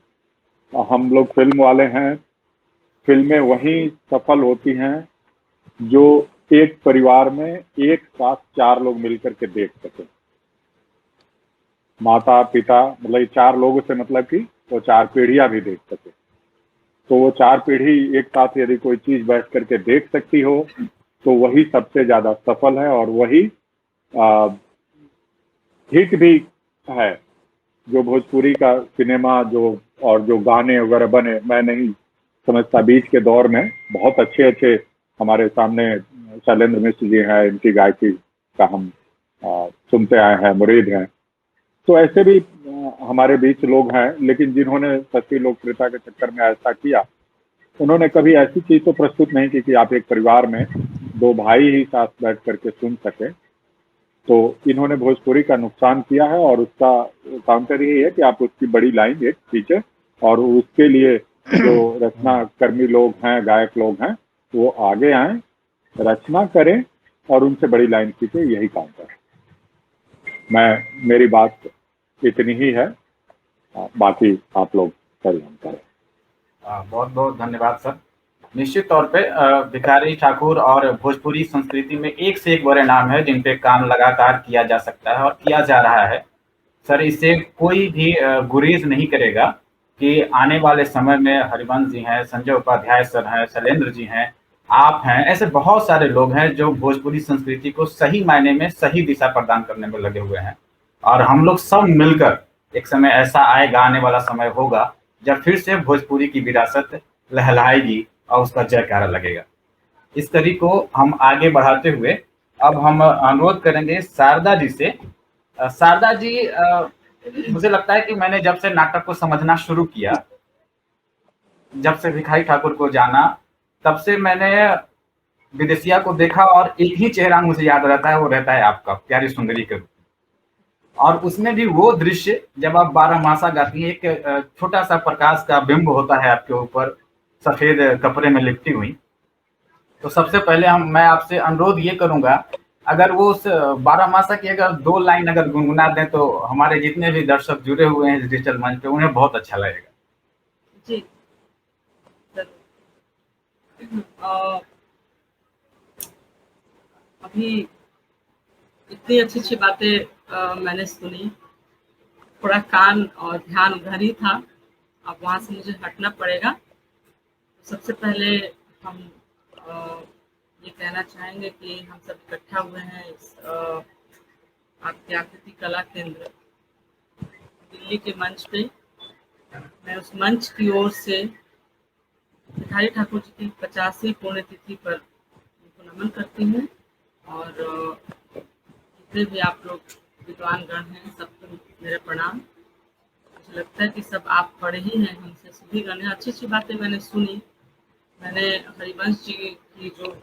हम लोग फिल्म वाले हैं, फिल्में वही सफल होती हैं जो एक परिवार में एक साथ 4 लोग मिलकर के देख सके। माता पिता, मतलब 4 लोगों से मतलब कि वो 4 पीढ़ियां भी देख सके। तो वो 4 पीढ़ी एक साथ यदि कोई चीज बैठ करके देख सकती हो तो वही सबसे ज्यादा सफल है, और वही हिट भी है। जो भोजपुरी का सिनेमा जो और जो गाने वगैरह बने, मैं नहीं समझता, बीच के दौर में बहुत अच्छे अच्छे हमारे सामने शैलेंद्र मिश्र जी हैं, इनकी गायकी का हम सुनते आए हैं, मुरीद हैं। तो ऐसे भी हमारे बीच लोग हैं, लेकिन जिन्होंने सच्ची लोकप्रियता के चक्कर में ऐसा किया, उन्होंने कभी ऐसी चीज तो प्रस्तुत नहीं की कि आप एक परिवार में 2 भाई ही साथ बैठ करके सुन सके। तो इन्होंने भोजपुरी का नुकसान किया है, और उसका काउंटर यही है कि आप उसकी बड़ी लाइन एक खींचे, और उसके लिए जो रचना कर्मी लोग हैं, गायक लोग हैं, वो आगे आए, रचना करें और उनसे बड़ी लाइन खींचे। यही काउंटर है। मेरी बात इतनी ही है, बाकी आप लोग परिणाम करें। बहुत बहुत धन्यवाद सर। निश्चित तौर पे भिखारी ठाकुर और भोजपुरी संस्कृति में एक से एक बड़े नाम है जिन पे काम लगातार किया जा सकता है और किया जा रहा है। सर, इससे कोई भी गुरेज नहीं करेगा कि आने वाले समय में हरिवंश जी हैं, संजय उपाध्याय सर हैं, शैलेंद्र जी हैं, आप हैं, ऐसे बहुत सारे लोग हैं जो भोजपुरी संस्कृति को सही मायने में सही दिशा प्रदान करने में लगे हुए हैं। और हम लोग सब मिलकर एक समय ऐसा आएगा, आने वाला समय होगा जब फिर से भोजपुरी की विरासत लहलहाएगी और उसका जयकारा लगेगा। इस कड़ी को हम आगे बढ़ाते हुए अब हम अनुरोध करेंगे शारदा जी से। शारदा जी, मुझे लगता है कि मैंने जब से नाटक को समझना शुरू किया, जब से भिखारी ठाकुर को जाना, तब से मैंने विदेशिया को देखा और एक ही चेहरा मुझे याद रहता है, वो रहता है आपका, प्यारी सुंदरी के रूप में। और उसमें भी वो दृश्य जब आप 12 मासा गाती हैं, एक छोटा सा प्रकाश का बिंब होता है आपके ऊपर सफेद कपड़े में लिपटी हुई। तो सबसे पहले मैं आपसे अनुरोध ये करूंगा, अगर वो उस 12 मासा की अगर 2 लाइन अगर गुनगुना दें तो हमारे जितने भी दर्शक जुड़े हुए हैं डिजिटल मंच पे, उन्हें बहुत अच्छा लगेगा। जी अभी इतनी अच्छी अच्छी बातें मैंने सुनी, थोड़ा कान और ध्यान उधर ही था, अब वहाँ से मुझे हटना पड़ेगा। सबसे पहले हम ये कहना चाहेंगे कि हम सब इकट्ठा हुए हैं इस आपके आकृति कला केंद्र दिल्ली के मंच पे। मैं उस मंच की ओर से भिखारी ठाकुर जी की 50वीं पुण्यतिथि पर उनको नमन करती हूँ, और जितने भी आप लोग विद्वान गण हैं सबको मेरे प्रणाम। मुझे लगता है कि सब आप बड़े ही हैं, हमसे सभी गण हैं। अच्छी अच्छी बातें मैंने सुनी। मैंने हरिवंश जी की जो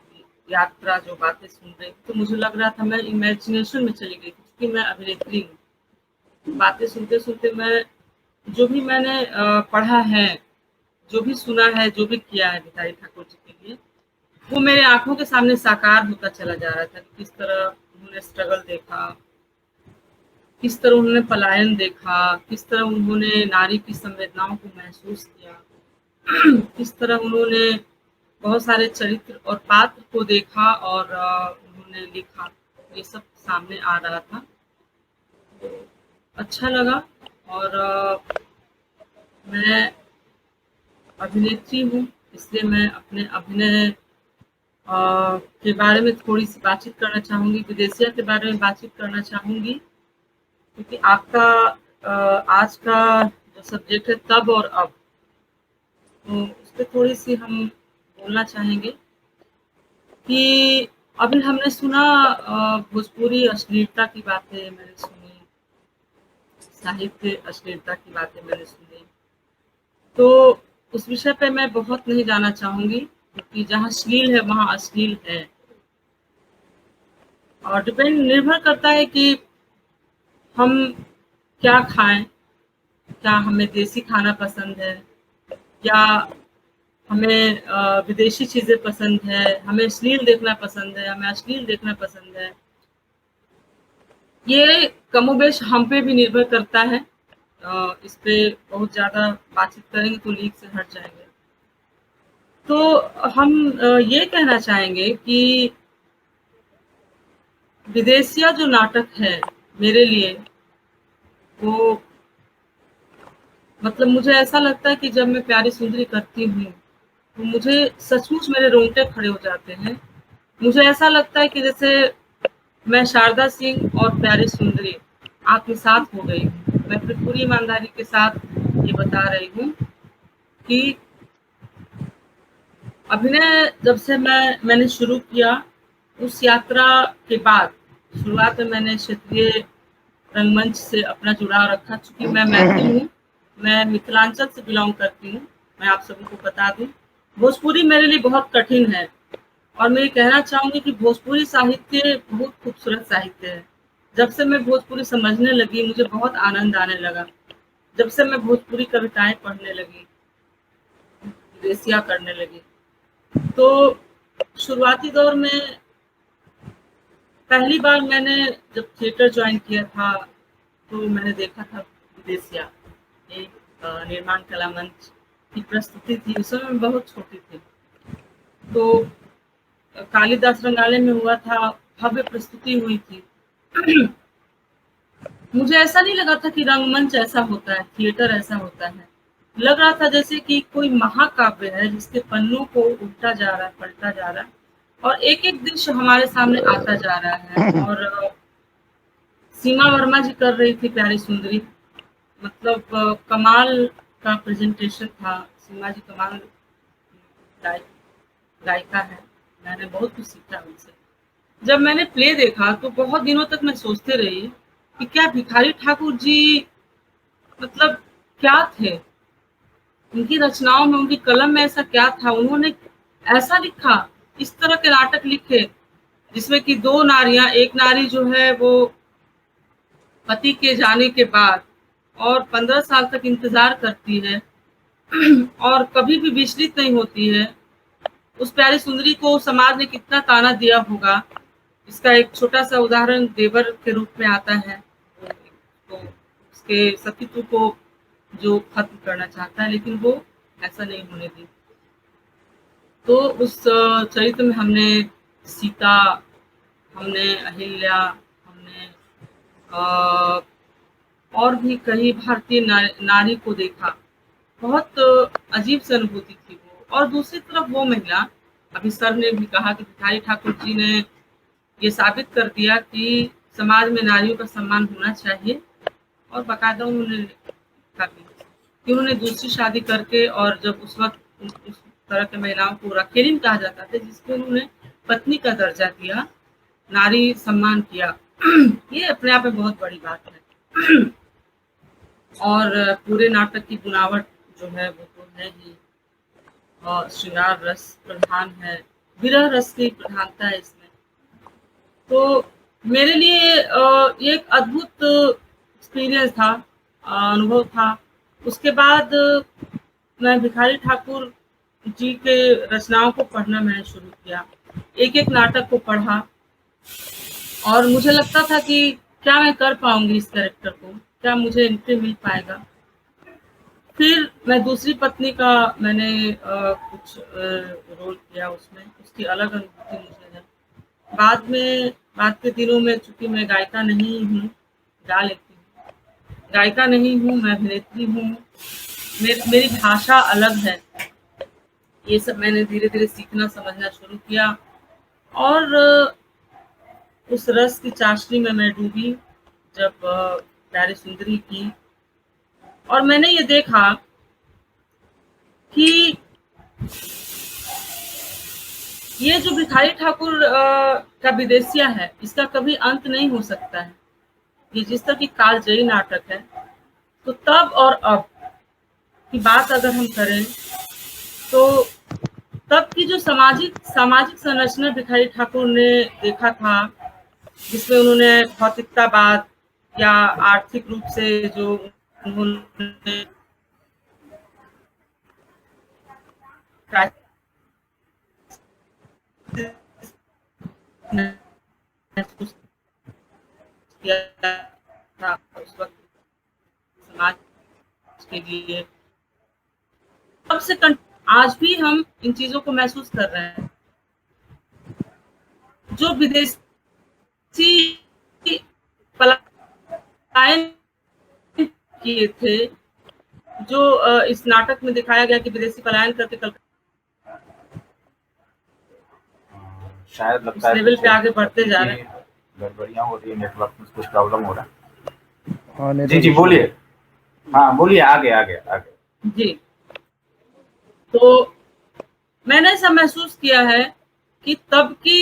यात्रा, जो बातें सुन रही थी, तो मुझे लग रहा था मैं इमेजिनेशन में चली गई थी, क्योंकि मैं अभिनेत्री हूँ। बातें सुनते सुनते मैं जो भी मैंने पढ़ा है, जो भी सुना है, जो भी किया है भिखारी ठाकुर जी के लिए, वो मेरे आंखों के सामने साकार होता चला जा रहा था। किस तरह उन्होंने स्ट्रगल देखा, किस तरह उन्होंने पलायन देखा, किस तरह उन्होंने नारी की संवेदनाओं को महसूस किया, किस तरह उन्होंने बहुत सारे चरित्र और पात्र को देखा और उन्होंने लिखा। ये सब सामने आ रहा था, तो अच्छा लगा। और मैं अभिनेत्री हूँ, इसलिए मैं अपने अभिनय के बारे में थोड़ी सी बातचीत करना चाहूँगी, विदेशिया के बारे में बातचीत करना चाहूँगी, क्योंकि आपका आज का जो सब्जेक्ट है तब और अब, तो उस पर थोड़ी सी हम बोलना चाहेंगे कि अभी हमने सुना भोजपुरी अश्लीलता की बातें मैंने सुनी, साहित्य अश्लीलता की बातें मैंने सुनी। तो उस विषय पे मैं बहुत नहीं जाना चाहूंगी, क्योंकि जहाँ अश्लील है वहाँ अश्लील है, और डिपेंड निर्भर करता है कि हम क्या खाएं। क्या हमें देसी खाना पसंद है, या हमें विदेशी चीजें पसंद है, हमें अश्लील देखना पसंद है, हमें अश्लील देखना पसंद है। ये कमोबेश हम पे भी निर्भर करता है। इस पे बहुत ज्यादा बातचीत करेंगे तो लीक से हट जाएंगे। तो हम ये कहना चाहेंगे कि विदेशिया जो नाटक है मेरे लिए, वो मतलब मुझे ऐसा लगता है कि जब मैं प्यारी सुंदरी करती हूँ तो मुझे सचमुच मेरे रोंगटे खड़े हो जाते हैं। मुझे ऐसा लगता है कि जैसे मैं शारदा सिंह और प्यारी सुंदरी आपके साथ हो गई हूँ। मैं फिर पूरी ईमानदारी के साथ ये बता रही हूँ कि अभिनय जब से मैंने शुरू किया, उस यात्रा के बाद शुरुआत में मैंने क्षेत्रीय रंगमंच से अपना जुड़ाव रखा। चूंकि मैं मैथिल हूँ, मैं मिथिलांचल से बिलोंग करती हूँ, मैं आप सभी को बता दूं। भोजपुरी मेरे लिए बहुत कठिन है, और मैं ये कहना चाहूंगी कि भोजपुरी साहित्य बहुत खूबसूरत साहित्य है। जब से मैं भोजपुरी समझने लगी मुझे बहुत आनंद आने लगा। जब से मैं भोजपुरी कविताएं पढ़ने लगी, रेसिया करने लगी, तो शुरुआती दौर में पहली बार मैंने जब थिएटर ज्वाइन किया था तो मैंने देखा था विदेशिया, एक निर्माण कला मंच की प्रस्तुति थी। उस समय मैं बहुत छोटी थी, तो कालिदास रंगालय में हुआ था, भव्य प्रस्तुति हुई थी। मुझे ऐसा नहीं लगा था कि रंगमंच ऐसा होता है, थिएटर ऐसा होता है। लग रहा था जैसे कि कोई महाकाव्य है जिसके पन्नों को उल्टा जा रहा है, पलटा जा रहा है, और एक एक दृश्य हमारे सामने आता जा रहा है। और सीमा वर्मा जी कर रही थी प्यारी सुंदरी, मतलब कमाल का प्रेजेंटेशन था। सीमा जी कमाल गायिका है, मैंने बहुत कुछ सीखा उनसे। जब मैंने प्ले देखा तो बहुत दिनों तक मैं सोचते रही कि क्या भिखारी ठाकुर जी मतलब क्या थे, उनकी रचनाओं में, उनकी कलम में ऐसा क्या था, उन्होंने ऐसा लिखा, इस तरह के नाटक लिखे जिसमें कि दो नारियां, एक नारी जो है वो पति के जाने के बाद और 15 साल तक इंतजार करती है और कभी भी विचलित नहीं होती है। उस प्यारी सुंदरी को समाज ने कितना ताना दिया होगा, इसका एक छोटा सा उदाहरण देवर के रूप में आता है। तो उसके सतीत्व को जो खत्म करना चाहता है, लेकिन वो ऐसा नहीं होने दी। तो उस चरित्र में हमने सीता, हमने अहिल्या, हमने और भी कई भारतीय नारी को देखा। बहुत अजीब सी अनुभूति थी वो। और दूसरी तरफ वो महिला, अभी सर ने भी कहा कि भिखारी ठाकुर जी ने ये साबित कर दिया कि समाज में नारियों का सम्मान होना चाहिए। और बाकायदा उन्होंने लिखा भी कि उन्होंने दूसरी शादी करके, और जब उस वक्त उस तरह के महिलाओं को रखेलिन कहा जाता था, जिसको उन्होंने पत्नी का दर्जा दिया, नारी सम्मान किया, ये अपने आप में बहुत बड़ी बात है। और पूरे नाटक की बुनावट जो है वो तो है ही, और श्रृंगार रस प्रधान है, विरह रस की प्रधानता है इसमें। तो मेरे लिए ये एक अद्भुत एक्सपीरियंस था, अनुभव था। उसके बाद मैं भिखारी ठाकुर जी के रचनाओं को पढ़ना मैंने शुरू किया, एक एक नाटक को पढ़ा, और मुझे लगता था कि क्या मैं कर पाऊंगी इस कैरेक्टर को, क्या मुझे एंट्री मिल पाएगा। फिर मैं दूसरी पत्नी का मैंने कुछ रोल किया उसमें, उसकी अलग अनुभूति मुझे है। बाद के दिनों में चूंकि मैं गायिका नहीं हूँ, गा लेती हूँ, गायिका नहीं हूँ, मैं अभिनेत्री हूँ, मेरी भाषा अलग है। ये सब मैंने धीरे धीरे सीखना समझना शुरू किया, और उस रस की चाशनी में मैं डूबी जब प्यारी सुंदरी की। और मैंने ये देखा कि ये जो भिखारी ठाकुर का विदेशिया है, इसका कभी अंत नहीं हो सकता है। ये जिस तरह की कालजयी नाटक है, तो तब और अब की बात अगर हम करें तो तब की जो सामाजिक सामाजिक संरचना भिखारी ठाकुर ने देखा था, जिसमें उन्होंने भौतिकतावाद या आर्थिक रूप से जो उन्होंने महसूस किया था उस वक्त समाज के लिए, तब से आज भी हम इन चीजों को महसूस कर रहे हैं। जो विदेशी पलायन किए थे, जो इस नाटक में दिखाया गया कि विदेशी पलायन करके शायद लगता है लेवल पे आगे बढ़ते जा रहे हैं। गड़बड़ियां हो रही है, नेटवर्क में कुछ प्रॉब्लम हो रहा है। हाँ, जी बोलिए। हाँ बोलिए, आगे। जी, तो मैंने ऐसा महसूस किया है कि तब के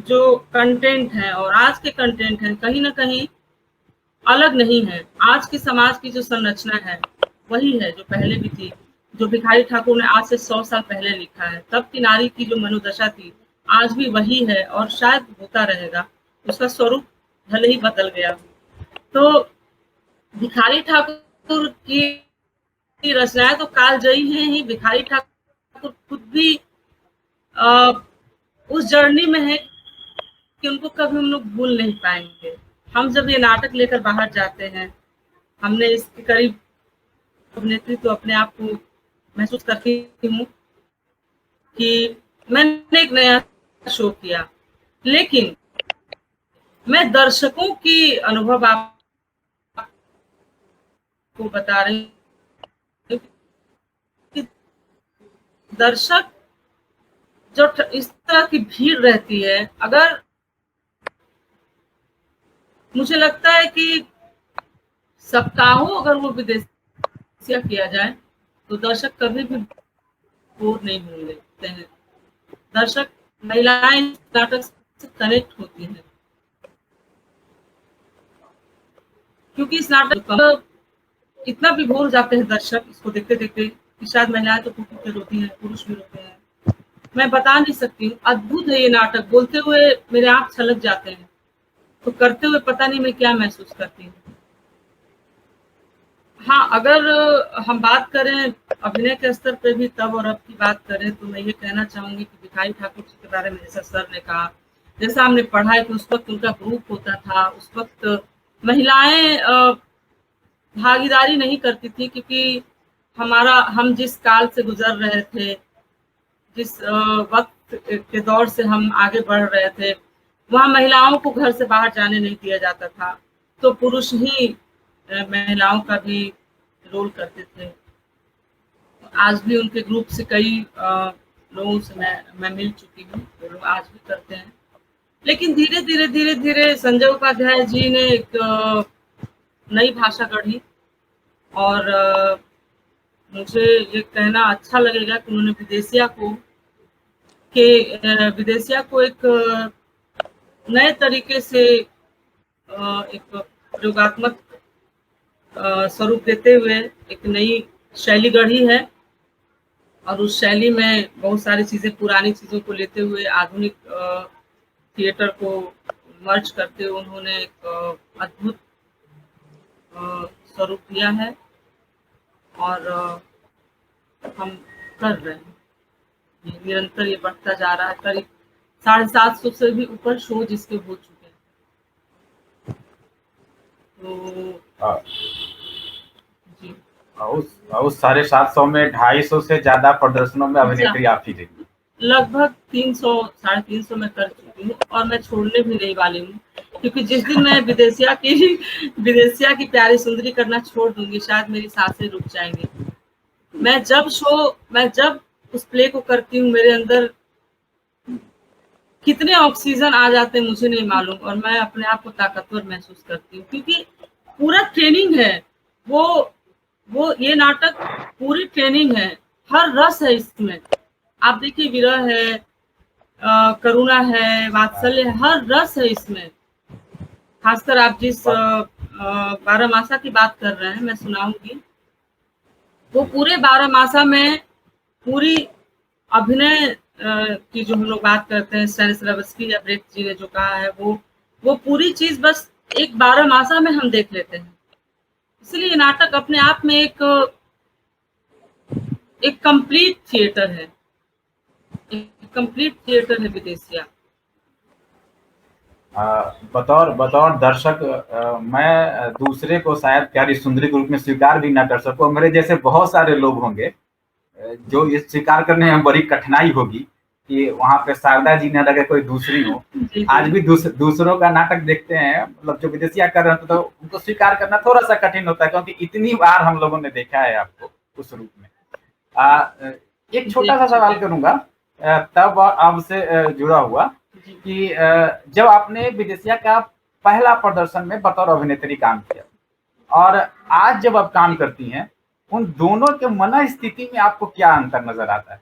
जो कंटेंट है और आज के कंटेंट है, कहीं ना कहीं अलग नहीं है। आज के समाज की जो संरचना है वही है जो पहले भी थी, जो भिखारी ठाकुर ने आज से 100 साल पहले लिखा है। तब की नारी की जो मनोदशा थी आज भी वही है और शायद होता रहेगा। उसका स्वरूप भले ही बदल गया। तो भिखारी ठाकुर की रचनाएं तो कालजयी हैं ही। भिखारी ठाकुर खुद भी उस जर्नी में है कि उनको कभी हम लोग भूल नहीं पाएंगे। हम जब ये नाटक लेकर बाहर जाते हैं, हमने इसके करीब अभिनेत्री तो अपने आप को महसूस करती हूँ कि मैंने एक नया शो किया, लेकिन मैं दर्शकों की अनुभव आपको बता रही हूँ कि दर्शक जो इस तरह की भीड़ रहती है, अगर मुझे लगता है कि सप्ताहों अगर वो विदेशिया किया जाए तो दर्शक कभी भी बोर नहीं होंगे हैं। दर्शक, महिलाएं नाटक से कनेक्ट होती हैं क्योंकि इस नाटक इतना विभोर जाते हैं दर्शक इसको देखते देखते कि शायद महिलाएं तो फूट के रोती हैं, पुरुष भी रोते हैं। मैं बता नहीं सकती हूँ, अद्भुत है ये नाटक। बोलते हुए मेरे आंख छलक जाते हैं, तो करते हुए पता नहीं मैं क्या महसूस करती हूँ। हाँ, अगर हम बात करें अभिनय के स्तर पे भी तब और अब की बात करें तो मैं ये कहना चाहूंगी कि भिखारी ठाकुर जी के बारे में जैसा सर ने कहा, जैसा हमने पढ़ा है कि उस वक्त उनका ग्रुप होता था, उस वक्त महिलाएं भागीदारी नहीं करती थी क्योंकि हम जिस काल से गुजर रहे थे, जिस वक्त के दौर से हम आगे बढ़ रहे थे, वहाँ महिलाओं को घर से बाहर जाने नहीं दिया जाता था, तो पुरुष ही महिलाओं का भी रोल करते थे। आज भी उनके ग्रुप से कई लोगों से मैं मिल चुकी हूँ, वो लोग आज भी करते हैं। लेकिन धीरे धीरे संजय उपाध्याय जी ने एक नई भाषा गढ़ी और मुझे ये कहना अच्छा लगेगा कि उन्होंने विदेशिया को एक नए तरीके से एक प्रयोगात्मक स्वरूप देते हुए एक नई शैली गढ़ी है और उस शैली में बहुत सारी चीजें, पुरानी चीजों को लेते हुए आधुनिक थिएटर को मर्ज करते हुए उन्होंने एक अद्भुत स्वरूप दिया है और हम कर रहे हैं। निरंतर ये बढ़ता जा रहा है। करीब 750 से भी ऊपर शो जिसके हो चुके हैं। तो जी, उस 750 में 250 से ज्यादा प्रदर्शनों में अभिनेत्री आप ही रही। लगभग 300-350 में कर चुकी हूँ और मैं छोड़ने भी नहीं वाली हूँ, क्योंकि जिस दिन मैं विदेशिया की प्यारी सुंदरी करना छोड़ दूंगी, शायद मेरी सांसें रुक जाएंगी। मैं जब उस प्ले को करती हूँ, मेरे अंदर कितने ऑक्सीजन आ जाते हैं मुझे नहीं मालूम और मैं अपने आप को ताकतवर महसूस करती हूँ, क्योंकि पूरा ट्रेनिंग है। वो वो ये नाटक पूरी ट्रेनिंग है, हर रस है इसमें। आप देखिए विरह है, करुणा है, वात्सल्य है, हर रस है इसमें। खासकर आप जिस बारहमासा की बात कर रहे हैं, मैं सुनाऊंगी। वो पूरे बारहमासा में पूरी अभिनय की जो हम लोग बात करते हैं, स्टेनिस्लावस्की या ब्रेख्त जी ने जो कहा है, वो पूरी चीज बस एक बारहमासा में हम देख लेते हैं। इसलिए ये नाटक अपने आप में एक कंप्लीट थिएटर है, एक कंप्लीट थिएटर है विदेशिया। बतौर बतौर दर्शक मैं दूसरे को शायद प्यारी सुंदरी के रूप में स्वीकार भी ना कर सकूं। मेरे जैसे बहुत सारे लोग होंगे जो ये स्वीकार करने में बड़ी कठिनाई होगी कि वहां पे शारदा जी ने लगे कोई दूसरी हो। आज भी दूसरों का नाटक देखते हैं, मतलब जो विदेशिया कर रहे हैं, तो उनको स्वीकार करना थोड़ा सा कठिन होता है, क्योंकि इतनी बार हम लोगों ने देखा है आपको उस रूप में। एक छोटा सा सवाल करूंगा तब अब से जुड़ा हुआ कि जब आपने विदेशिया का पहला प्रदर्शन में बतौर अभिनेत्री काम किया और आज जब आप काम करती हैं, उन दोनों के मन स्थिति में आपको क्या अंतर नजर आता है?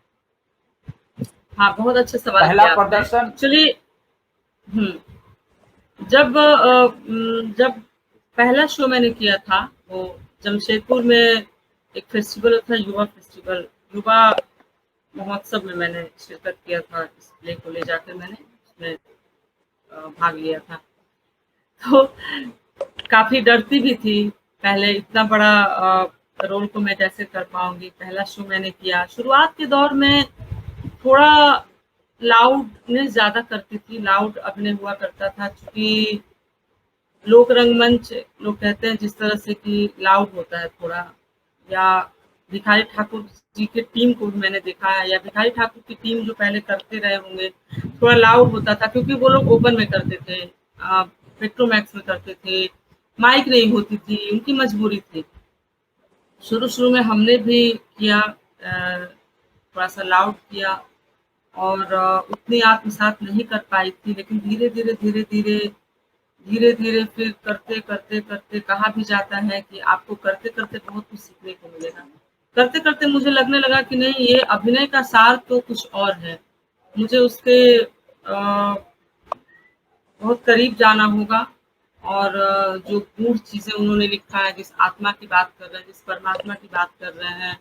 हाँ, बहुत अच्छा सवाल पहला किया आपने। प्रदर्शन एक्चुअली जब पहला शो मैंने किया था, वो जमशेदपुर में एक फेस्टिवल था, युवा फेस्टिवल, युवा महोत्सव में मैंने शिरकत किया था। इस प्ले को ले जाकर मैंने उसमें भाग लिया था। तो काफी डरती भी थी, पहले इतना बड़ा रोल को मैं कैसे कर पाऊंगी। पहला शो मैंने किया, शुरुआत के दौर में थोड़ा लाउडनेस ज्यादा करती थी, लाउड अभिनय हुआ करता था, क्योंकि लोक रंगमंच लोग कहते हैं जिस तरह से कि लाउड होता है थोड़ा, या भिखारी ठाकुर जी की टीम को भी मैंने देखा है, या भिखारी ठाकुर की टीम जो पहले करते रहे होंगे, थोड़ा लाउड होता था, क्योंकि वो लोग ओपन में करते थे, पेट्रोमैक्स में करते थे, माइक नहीं होती थी, उनकी मजबूरी थी। शुरू में हमने भी किया, थोड़ा सा लाउड किया और उतनी आत्मसात नहीं कर पाई थी, लेकिन धीरे धीरे फिर करते करते कहा भी जाता है कि आपको करते करते बहुत कुछ सीखने को मिलेगा। करते करते मुझे लगने लगा कि नहीं, ये अभिनय का सार तो कुछ और है, मुझे उसके बहुत करीब जाना होगा, और जो गूढ़ चीजें उन्होंने लिखा है, जिस आत्मा की बात कर रहे हैं, जिस परमात्मा की बात कर रहे हैं,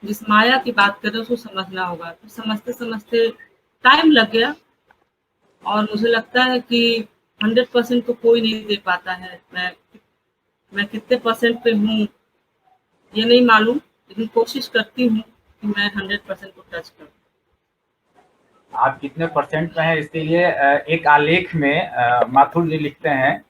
जिस माया की बात कर रहे हैं, उसको समझना होगा। तो समझते समझते टाइम लग गया, और मुझे लगता है कि 100% तो कोई नहीं दे पाता है। मैं कितने परसेंट पे हूँ ये नहीं मालूम, लेकिन कोशिश करती हूँ कि मैं 100% को टच करूँ। आप कितने परसेंट में है, इसके लिए एक आलेख में माथुर जी लिखते हैं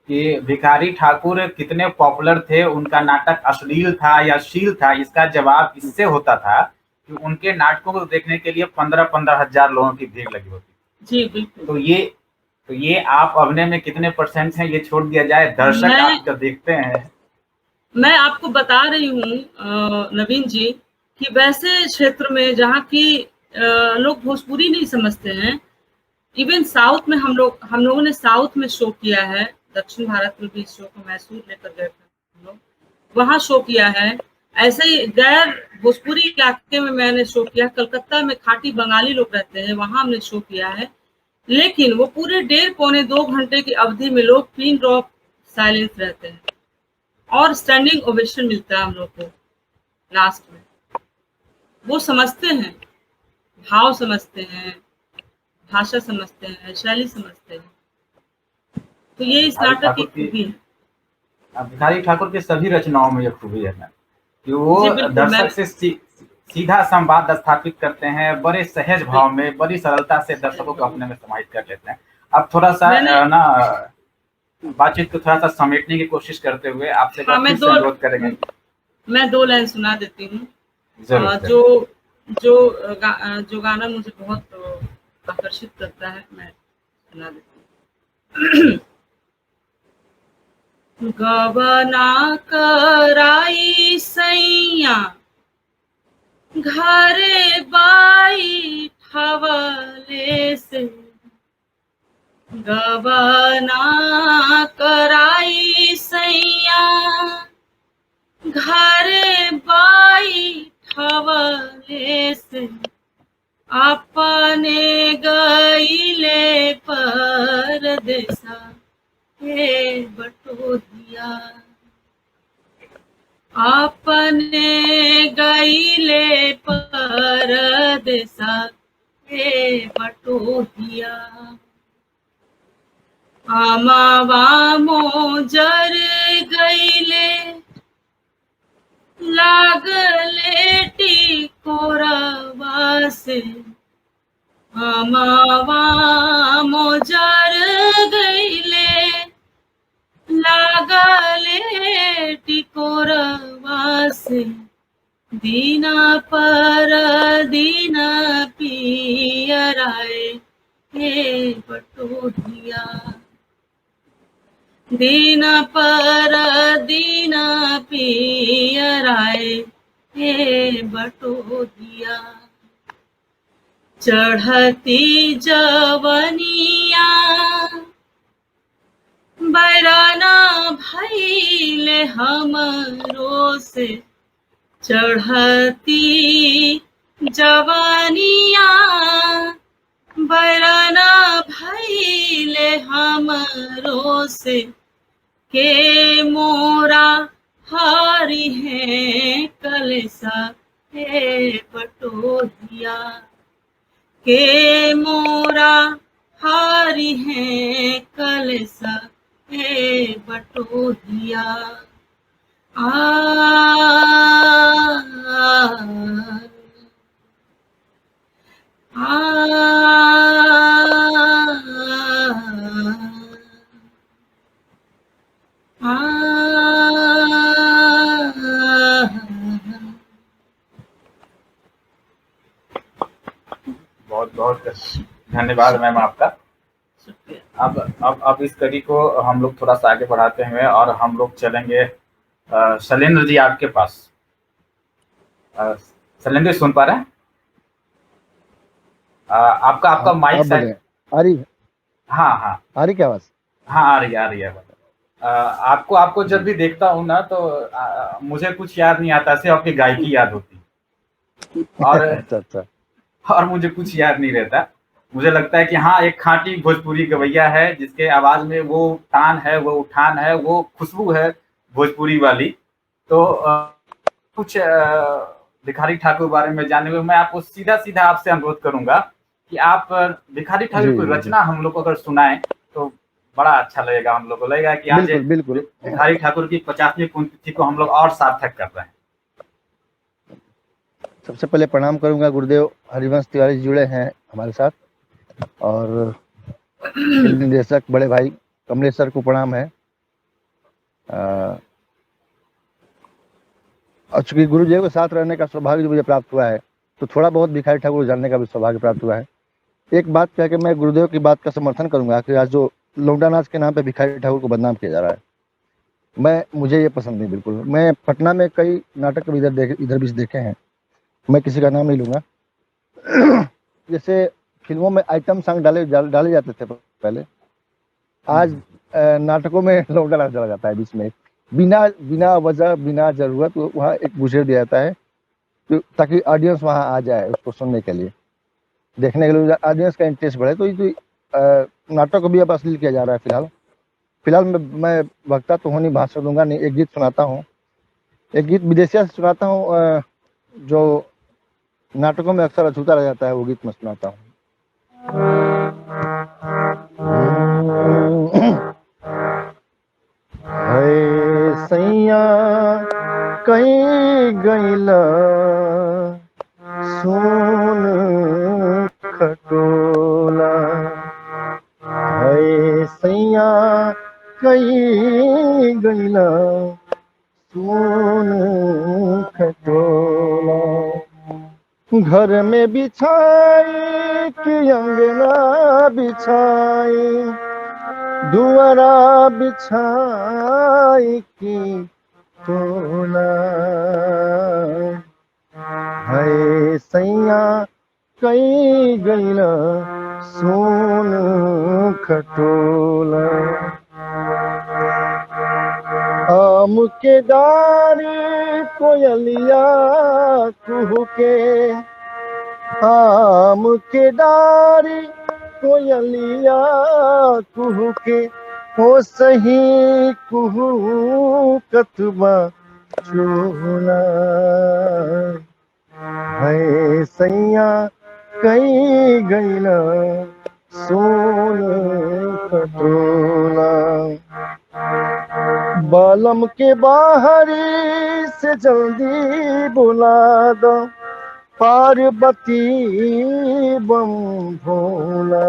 कि भिखारी ठाकुर कितने पॉपुलर थे, उनका नाटक अश्लील था या शील था, इसका जवाब इससे होता था कि उनके नाटकों को देखने के लिए 15-15 हजार लोगों की भीड़ लगी होती। जी बिल्कुल। तो ये आप अभिनय में कितने परसेंट हैं ये छोड़ दिया जाए, दर्शक आप जब देखते हैं। मैं आपको बता रही हूँ नवीन जी कि वैसे क्षेत्र में जहाँ की लोग भोजपुरी नहीं समझते हैं, इवन साउथ में हम लोगों ने साउथ में शो किया है, दक्षिण भारत में भी इस शो को मैसूर लेकर गए थे हम लोग, वहाँ शो किया है। ऐसे ही गैर भोजपुरी इलाके में मैंने शो किया, कलकत्ता में खाटी बंगाली लोग रहते हैं, वहाँ हमने शो किया है। लेकिन वो पूरे 1.5-2 घंटे की अवधि में लोग पिन ड्रॉप साइलेंस रहते हैं, और स्टैंडिंग ओवेशन मिलता है हम लोग को लास्ट में। वो समझते हैं, भाव समझते हैं, भाषा समझते हैं, शैली समझते हैं। तो ये इस नाटक की खूबी है। भिखारी ठाकुर के सभी रचनाओं में ये खूबी है कि वो दर्शक से सीधा संवाद स्थापित करते हैं, बड़े सहज भाव में, बड़ी सरलता से दर्शकों को अपने में समाहित कर लेते हैं। अब थोड़ा सा ना बातचीत को थोड़ा सा समेटने की कोशिश करते हुए आपसे अनुरोध करेंगे। मैं 2 लाइन सुना देती हूँ। जो गाना मुझे बहुत आकर्षित करता है, मैं सुना देती हूँ। गवना कराई सैया घरे बाई ठवले से, गवना कराई सैया घरे बाई ठवले से अपने गईले परदेसा हे बटोहिया, अपने गईले परदेसा हे बटोहिया। अमावा मोजर गईले लागले टिकोरवा से, अमावा मोजर गईले लागले टिकोरवा से, दीना पर दीन पियराए हे बटोहिया, दीन पर दीन पियराए हे बटोहिया। चढ़ती जवनिया बैराना भइले हमरो से, चढ़ती जवनिया बैराना भइले हमरो से, के मोरा हारी है कलेसा हे बटोहिया, के मोरा हारी है कलेसा हे बटोहिया। आ बहुत बहुत धन्यवाद मैम आपका। शुक्रिया। अब इस कड़ी को हम लोग थोड़ा सा आगे बढ़ाते हुए और हम लोग चलेंगे शैलेंद्र जी आपके पास। शैलेंद्र जी सुन पा रहे हैं? आपका माइक शायद आ रही है? हाँ हाँ आ रही क्या आवाज? हाँ आ रही है। आपको जब भी देखता हूँ ना तो मुझे कुछ याद नहीं आता, सिर्फ आपकी गायकी याद होती और अच्छा और मुझे कुछ याद नहीं रहता। मुझे लगता है कि हाँ एक खाँटी भोजपुरी गवैया है जिसके आवाज में वो तान है, वो उठान है, वो खुशबू है भोजपुरी वाली। तो कुछ भिखारी ठाकुर बारे में जानने में मैं आपको सीधा आपसे अनुरोध करूंगा कि आप भिखारी ठाकुर की रचना हम लोग को अगर सुनाएं तो बड़ा अच्छा लगेगा। हम लोग को लगेगा कि आज बिल्कुल भिखारी ठाकुर की 50वीं पुण्यतिथि को हम लोग और सार्थक कर रहे हैं। सबसे पहले प्रणाम करूंगा, गुरुदेव हरिवंश तिवारी जुड़े हैं हमारे साथ, और फिल्म निर्देशक बड़े भाई कमलेश सर को प्रणाम है। और चूंकि गुरुदेव के साथ रहने का सौभाग्य मुझे प्राप्त हुआ है तो थोड़ा बहुत भिखारी ठाकुर को जानने का भी सौभाग्य प्राप्त हुआ है। एक बात कह के मैं गुरुदेव की बात का समर्थन करूंगा कि आज जो लौंडा नाच के नाम पे भिखारी ठाकुर को बदनाम किया जा रहा है, मुझे ये पसंद नहीं बिल्कुल। मैं पटना में कई नाटक इधर भी देखे हैं, मैं किसी का नाम नहीं लूंगा। जैसे फिल्मों में आइटम सॉन्ग डाले जाते थे पहले, आज नाटकों में लौंडा नाच डाला जाता है बीच में, बिना वजह बिना जरूरत वहाँ एक गुजर दिया जाता है ताकि ऑडियंस वहाँ आ जाए उसको सुनने के लिए, देखने के लिए ऑडियंस का इंटरेस्ट बढ़े। तो नाटक को भी अब अश्लील किया जा रहा है। फिलहाल मैं वक्ता तो नहीं, भाषण दूंगा नहीं, एक गीत सुनाता हूँ, एक गीत विदेशिया से सुनाता हूँ जो नाटकों में अक्सर अछूता रह जाता है, वो गीत मैं सुनाता हूँ। सैया कहीं गईला सोन खटोला, सैया कहीं गईला सोन खटोला, घर में बिछाई कि अंगना बिछाई, दुआरा बिछाई की तोला, है सैया कई गईला सोन खटोला। आम के डारी कोयलिया कुहू के, आम के डारी कोयलिया कुहू के, हो सही कुहू कतबा चूना, है सैया कई गैला सोन खटोला। बालम के बाहरी से जल्दी बुला दो, पार्वती बम भोला।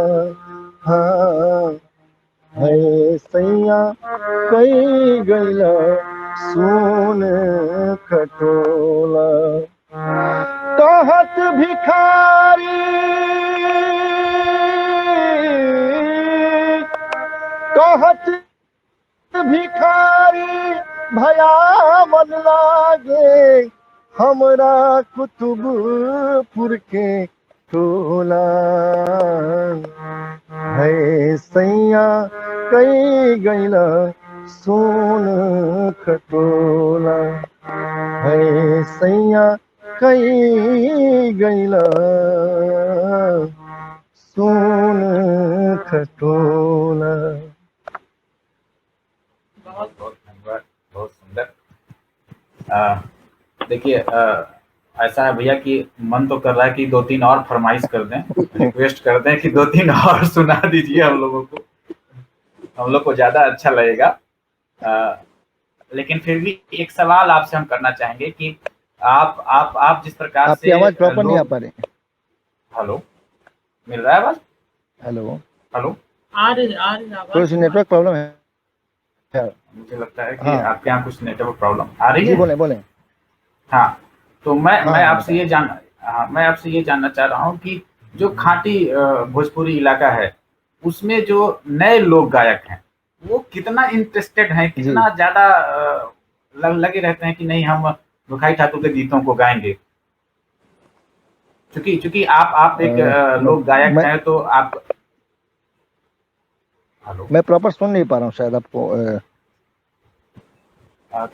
हाँ है सैया कई गैला सोन खटोला। कहत भिखारी, कहत भिखारी भया मन लागे, हमरा कुतुबपुर के टोला। है सैया कई गैला सोन खटोला, है सैया कई गैला सोन खटोला। बहुत बहुत धन्यवाद, बहुत सुंदर। देखिए ऐसा है भैया कि मन तो कर रहा है कि 2-3 और फरमाइश कर दें, रिक्वेस्ट कर दें कि 2-3 और सुना दीजिए हम लोगों को, हम लोग को ज्यादा अच्छा लगेगा। लेकिन फिर भी एक सवाल आपसे हम करना चाहेंगे कि आप जिस प्रकार आपकी से आवाज प्रॉपर नहीं आ पा रही। हेलो, मिल रहा है आवाज? हेलो हेलो, आ रही आवाज। थोड़ी सी नेटवर्क प्रॉब्लम है। मुझे लगता है कि हाँ। आपके यहाँ कुछ नेटवर्क प्रॉब्लम आ रही जी है। बोले बोले। हाँ, तो मैं हाँ, आपसे ये जानना चाह रहा हूँ कि जो खाटी भोजपुरी इलाका है, उसमें जो नए लोक गायक हैं, वो कितना इंटरेस्टेड हैं, कितना ज्यादा लगे रहते हैं कि नहीं हम भिखारी ठाकुर के गीतों को गाएंगे। चूंकि आप एक लोक गायक हैं, तो आप। हेलो, मैं प्रॉपर सुन नहीं पा रहा हूँ शायद आपको।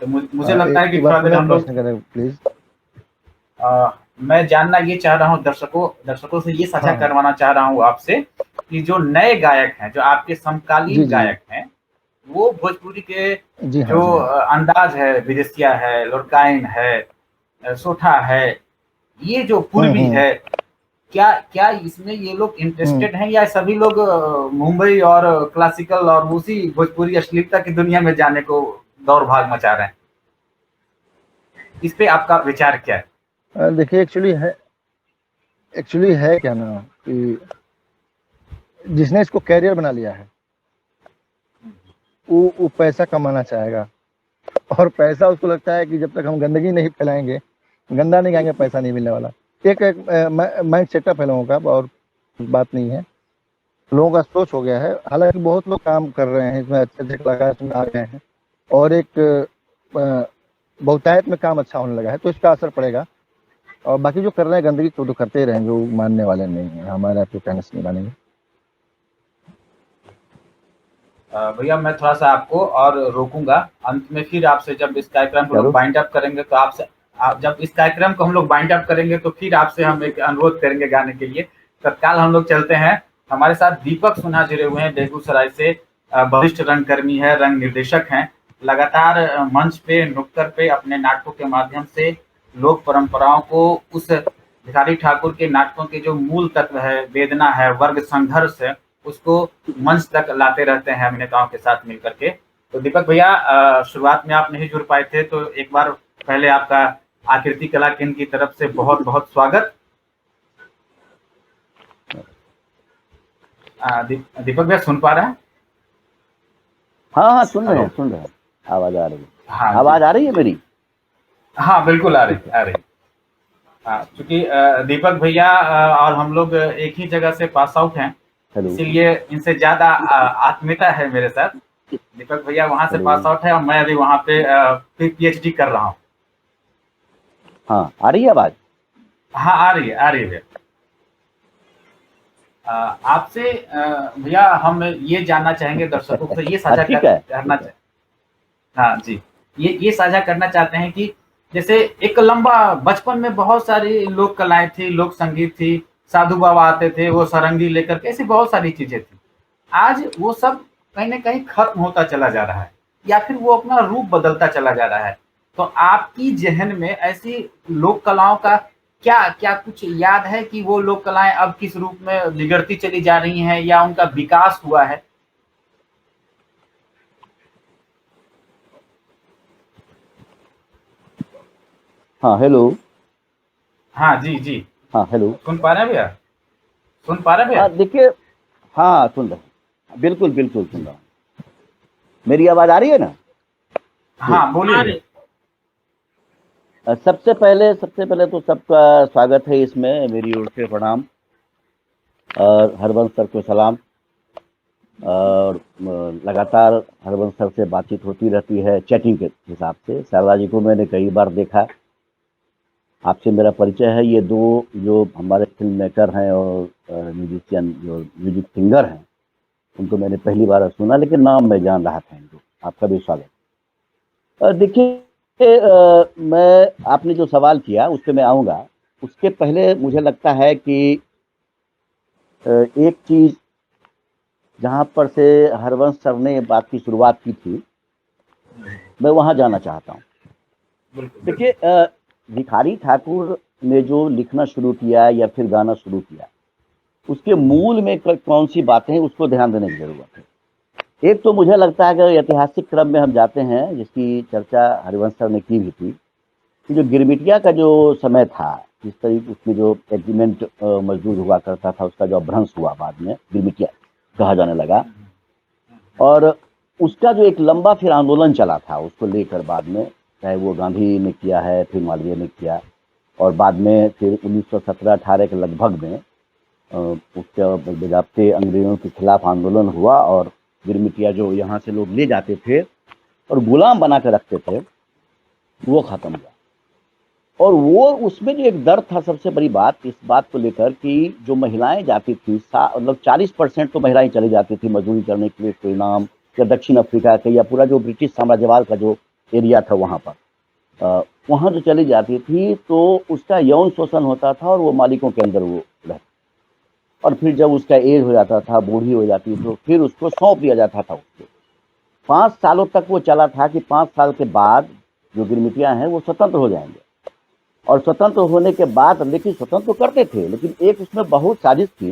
तो मुझे लगता है कि थोड़ा देर हम लोग प्लीज। मैं जानना ये चाह रहा हूँ, दर्शकों से ये साझा करवाना चाह रहा हूँ आपसे कि जो नए गायक हैं, जो आपके समकालीन गायक हैं, वो भोजपुरी के जो अंदाज है, विदेशिया है, लुरकाइन है, सोठा है, ये जो पूर्वी है, क्या इसमें ये लोग इंटरेस्टेड हैं, या सभी लोग मुंबई और क्लासिकल और उसी भोजपुरी अश्लीलता की दुनिया में जाने को दौड़ भाग मचा रहे हैं? इस पे आपका विचार क्या है? देखिए एक्चुअली है क्या ना कि जिसने इसको कैरियर बना लिया है, वो पैसा कमाना चाहेगा, और पैसा उसको लगता है कि जब तक हम गंदगी नहीं फैलाएंगे, गंदा नहीं गाएंगे, पैसा नहीं मिलने वाला। एक माइंड सेटअप है लोगों का, और बात नहीं है, लोगों का सोच हो गया है। हालांकि बहुत लोग काम कर रहे हैं इसमें, अच्छे कलाकार इसमें आ गए हैं, और एक बहुतायत में काम अच्छा होने लगा है, तो इसका असर पड़ेगा। और बाकी जो कर रहे हैं गंदगी तो करते ही रहेंगे, वो मानने वाले नहीं है, हमारे आपके कहने से नहीं मानेंगे। भैया मैं थोड़ा सा आपको और रोकूंगा, अंत में फिर आपसे जब इस कार्यक्रम को लोग बाइंड अप करेंगे, तो जब इस कार्यक्रम को हम लोग बाइंड अप करेंगे, तो फिर आपसे हम एक अनुरोध करेंगे गाने के लिए। तत्काल हम लोग चलते हैं। हमारे साथ दीपक सिन्हा जुड़े हुए हैं बेगूसराय से, वरिष्ठ रंगकर्मी है, रंग निर्देशक हैं, लगातार मंच पे, नुक्कड़ पे अपने नाटकों के माध्यम से लोक परंपराओं को, उस भिखारी ठाकुर के नाटकों के जो मूल तत्व है, वेदना है, वर्ग संघर्ष है, उसको मंच तक लाते रहते हैं अभिनेताओं के साथ मिलकर के। तो दीपक भैया, शुरुआत में आप नहीं जुड़ पाए थे, तो एक बार पहले आपका आकृति कला केंद्र की तरफ से बहुत बहुत स्वागत। दीपक भैया सुन पा रहे हैं? हाँ सुन रहे हैं, आवाज आ रही है। हाँ, आवाज आ रही है मेरी? हाँ बिल्कुल आ रही। क्योंकि दीपक भैया और हम लोग एक ही जगह से पास आउट हैं, इसीलिए इनसे ज्यादा आत्मीयता है मेरे साथ। दीपक भैया वहां से पास आउट है, और मैं अभी वहां पे PhD कर रहा हूँ। हाँ आ रही है आवाज? हाँ आ रही है भैया। आपसे भैया हम ये जानना चाहेंगे, दर्शकों से ये साझा करना चाहेंगे। हाँ जी, ये साझा करना चाहते हैं कि जैसे एक लंबा बचपन में बहुत सारी लोक कलाएं थी, लोक संगीत थी, साधु बाबा आते थे, वो सारंगी लेकर के, ऐसी बहुत सारी चीजें थी। आज वो सब कहीं न कहीं खत्म होता चला जा रहा है या फिर वो अपना रूप बदलता चला जा रहा है। तो आपकी ज़हन में ऐसी लोक कलाओं का क्या कुछ याद है कि वो लोक कलाएँ अब किस रूप में बिगड़ती चली जा रही हैं या उनका विकास हुआ है? हाँ हेलो। हाँ, जी, जी। हाँ हेलो। सुन पा रहे हैं भैया? सुन पा रहे हैं भैया? देखिए, हाँ सुन रहे हैं, बिल्कुल बिल्कुल सुन रहा हूँ। मेरी आवाज आ रही है ना? हाँ, बोलिए आ भैया। रही। सबसे पहले तो सबका स्वागत है इसमें, मेरी ओर से प्रणाम और हरबंश सर को सलाम। और लगातार हरबंश सर से बातचीत होती रहती है चैटिंग के हिसाब से। शारदा जी को मैंने कई बार देखा, आपसे मेरा परिचय है। ये दो जो हमारे फिल्म मेकर हैं और म्यूजिशियन जो म्यूजिक सिंगर हैं, उनको मैंने पहली बार सुना, लेकिन नाम मैं जान रहा था इनको। आपका भी स्वागत। देखिए, मैं आपने जो सवाल किया उस पर मैं आऊँगा। उसके पहले मुझे लगता है कि एक चीज़ जहाँ पर से हरवंश सर ने बात की शुरुआत की थी, मैं वहाँ जाना चाहता हूँ। बिल्कुल, देखिए, भिखारी ठाकुर ने जो लिखना शुरू किया या फिर गाना शुरू किया, उसके मूल में कौन सी बातें हैं उसको ध्यान देने की जरूरत है। एक तो मुझे लगता है कि ऐतिहासिक क्रम में हम जाते हैं, जिसकी चर्चा हरिवंश सर ने की भी थी, कि जो गिरमिटिया का जो समय था, जिस तरीके उसमें जो एग्रीमेंट मजदूर हुआ करता था, उसका जो अभ्रंश हुआ बाद में गिरमिटिया कहा जाने लगा, और उसका जो एक लंबा फिर आंदोलन चला था उसको लेकर बाद में, चाहे वो गांधी ने किया है, फिर मालवीय ने किया, और बाद में फिर 1917-18 के लगभग में उसके बजाते अंग्रेजों के खिलाफ आंदोलन हुआ और गिरमिटिया जो यहाँ से लोग ले जाते थे और गुलाम बना कर रखते थे, वो खत्म हुआ। और वो उसमें जो एक दर्द था, सबसे बड़ी बात इस बात को लेकर कि जो महिलाएं जाती थी, मतलब 40% तो महिलाएं चली जाती थी मजदूरी करने के लिए, सुरीनाम या दक्षिण अफ्रीका के या पूरा जो ब्रिटिश साम्राज्यवाद का जो एरिया था वहाँ पर, वहाँ जो चली जाती थी तो उसका यौन शोषण होता था और वो मालिकों के अंदर वो रहती। और फिर जब उसका एज हो जाता था, बूढ़ी हो जाती तो फिर उसको सौंप दिया जाता था उसको। 5 सालों तक वो चला था कि 5 साल के बाद जो गिरमिटिया हैं वो स्वतंत्र हो जाएंगे। और स्वतंत्र होने के बाद, लेकिन स्वतंत्र तो करते थे, लेकिन एक उसमें बहुत साजिश थी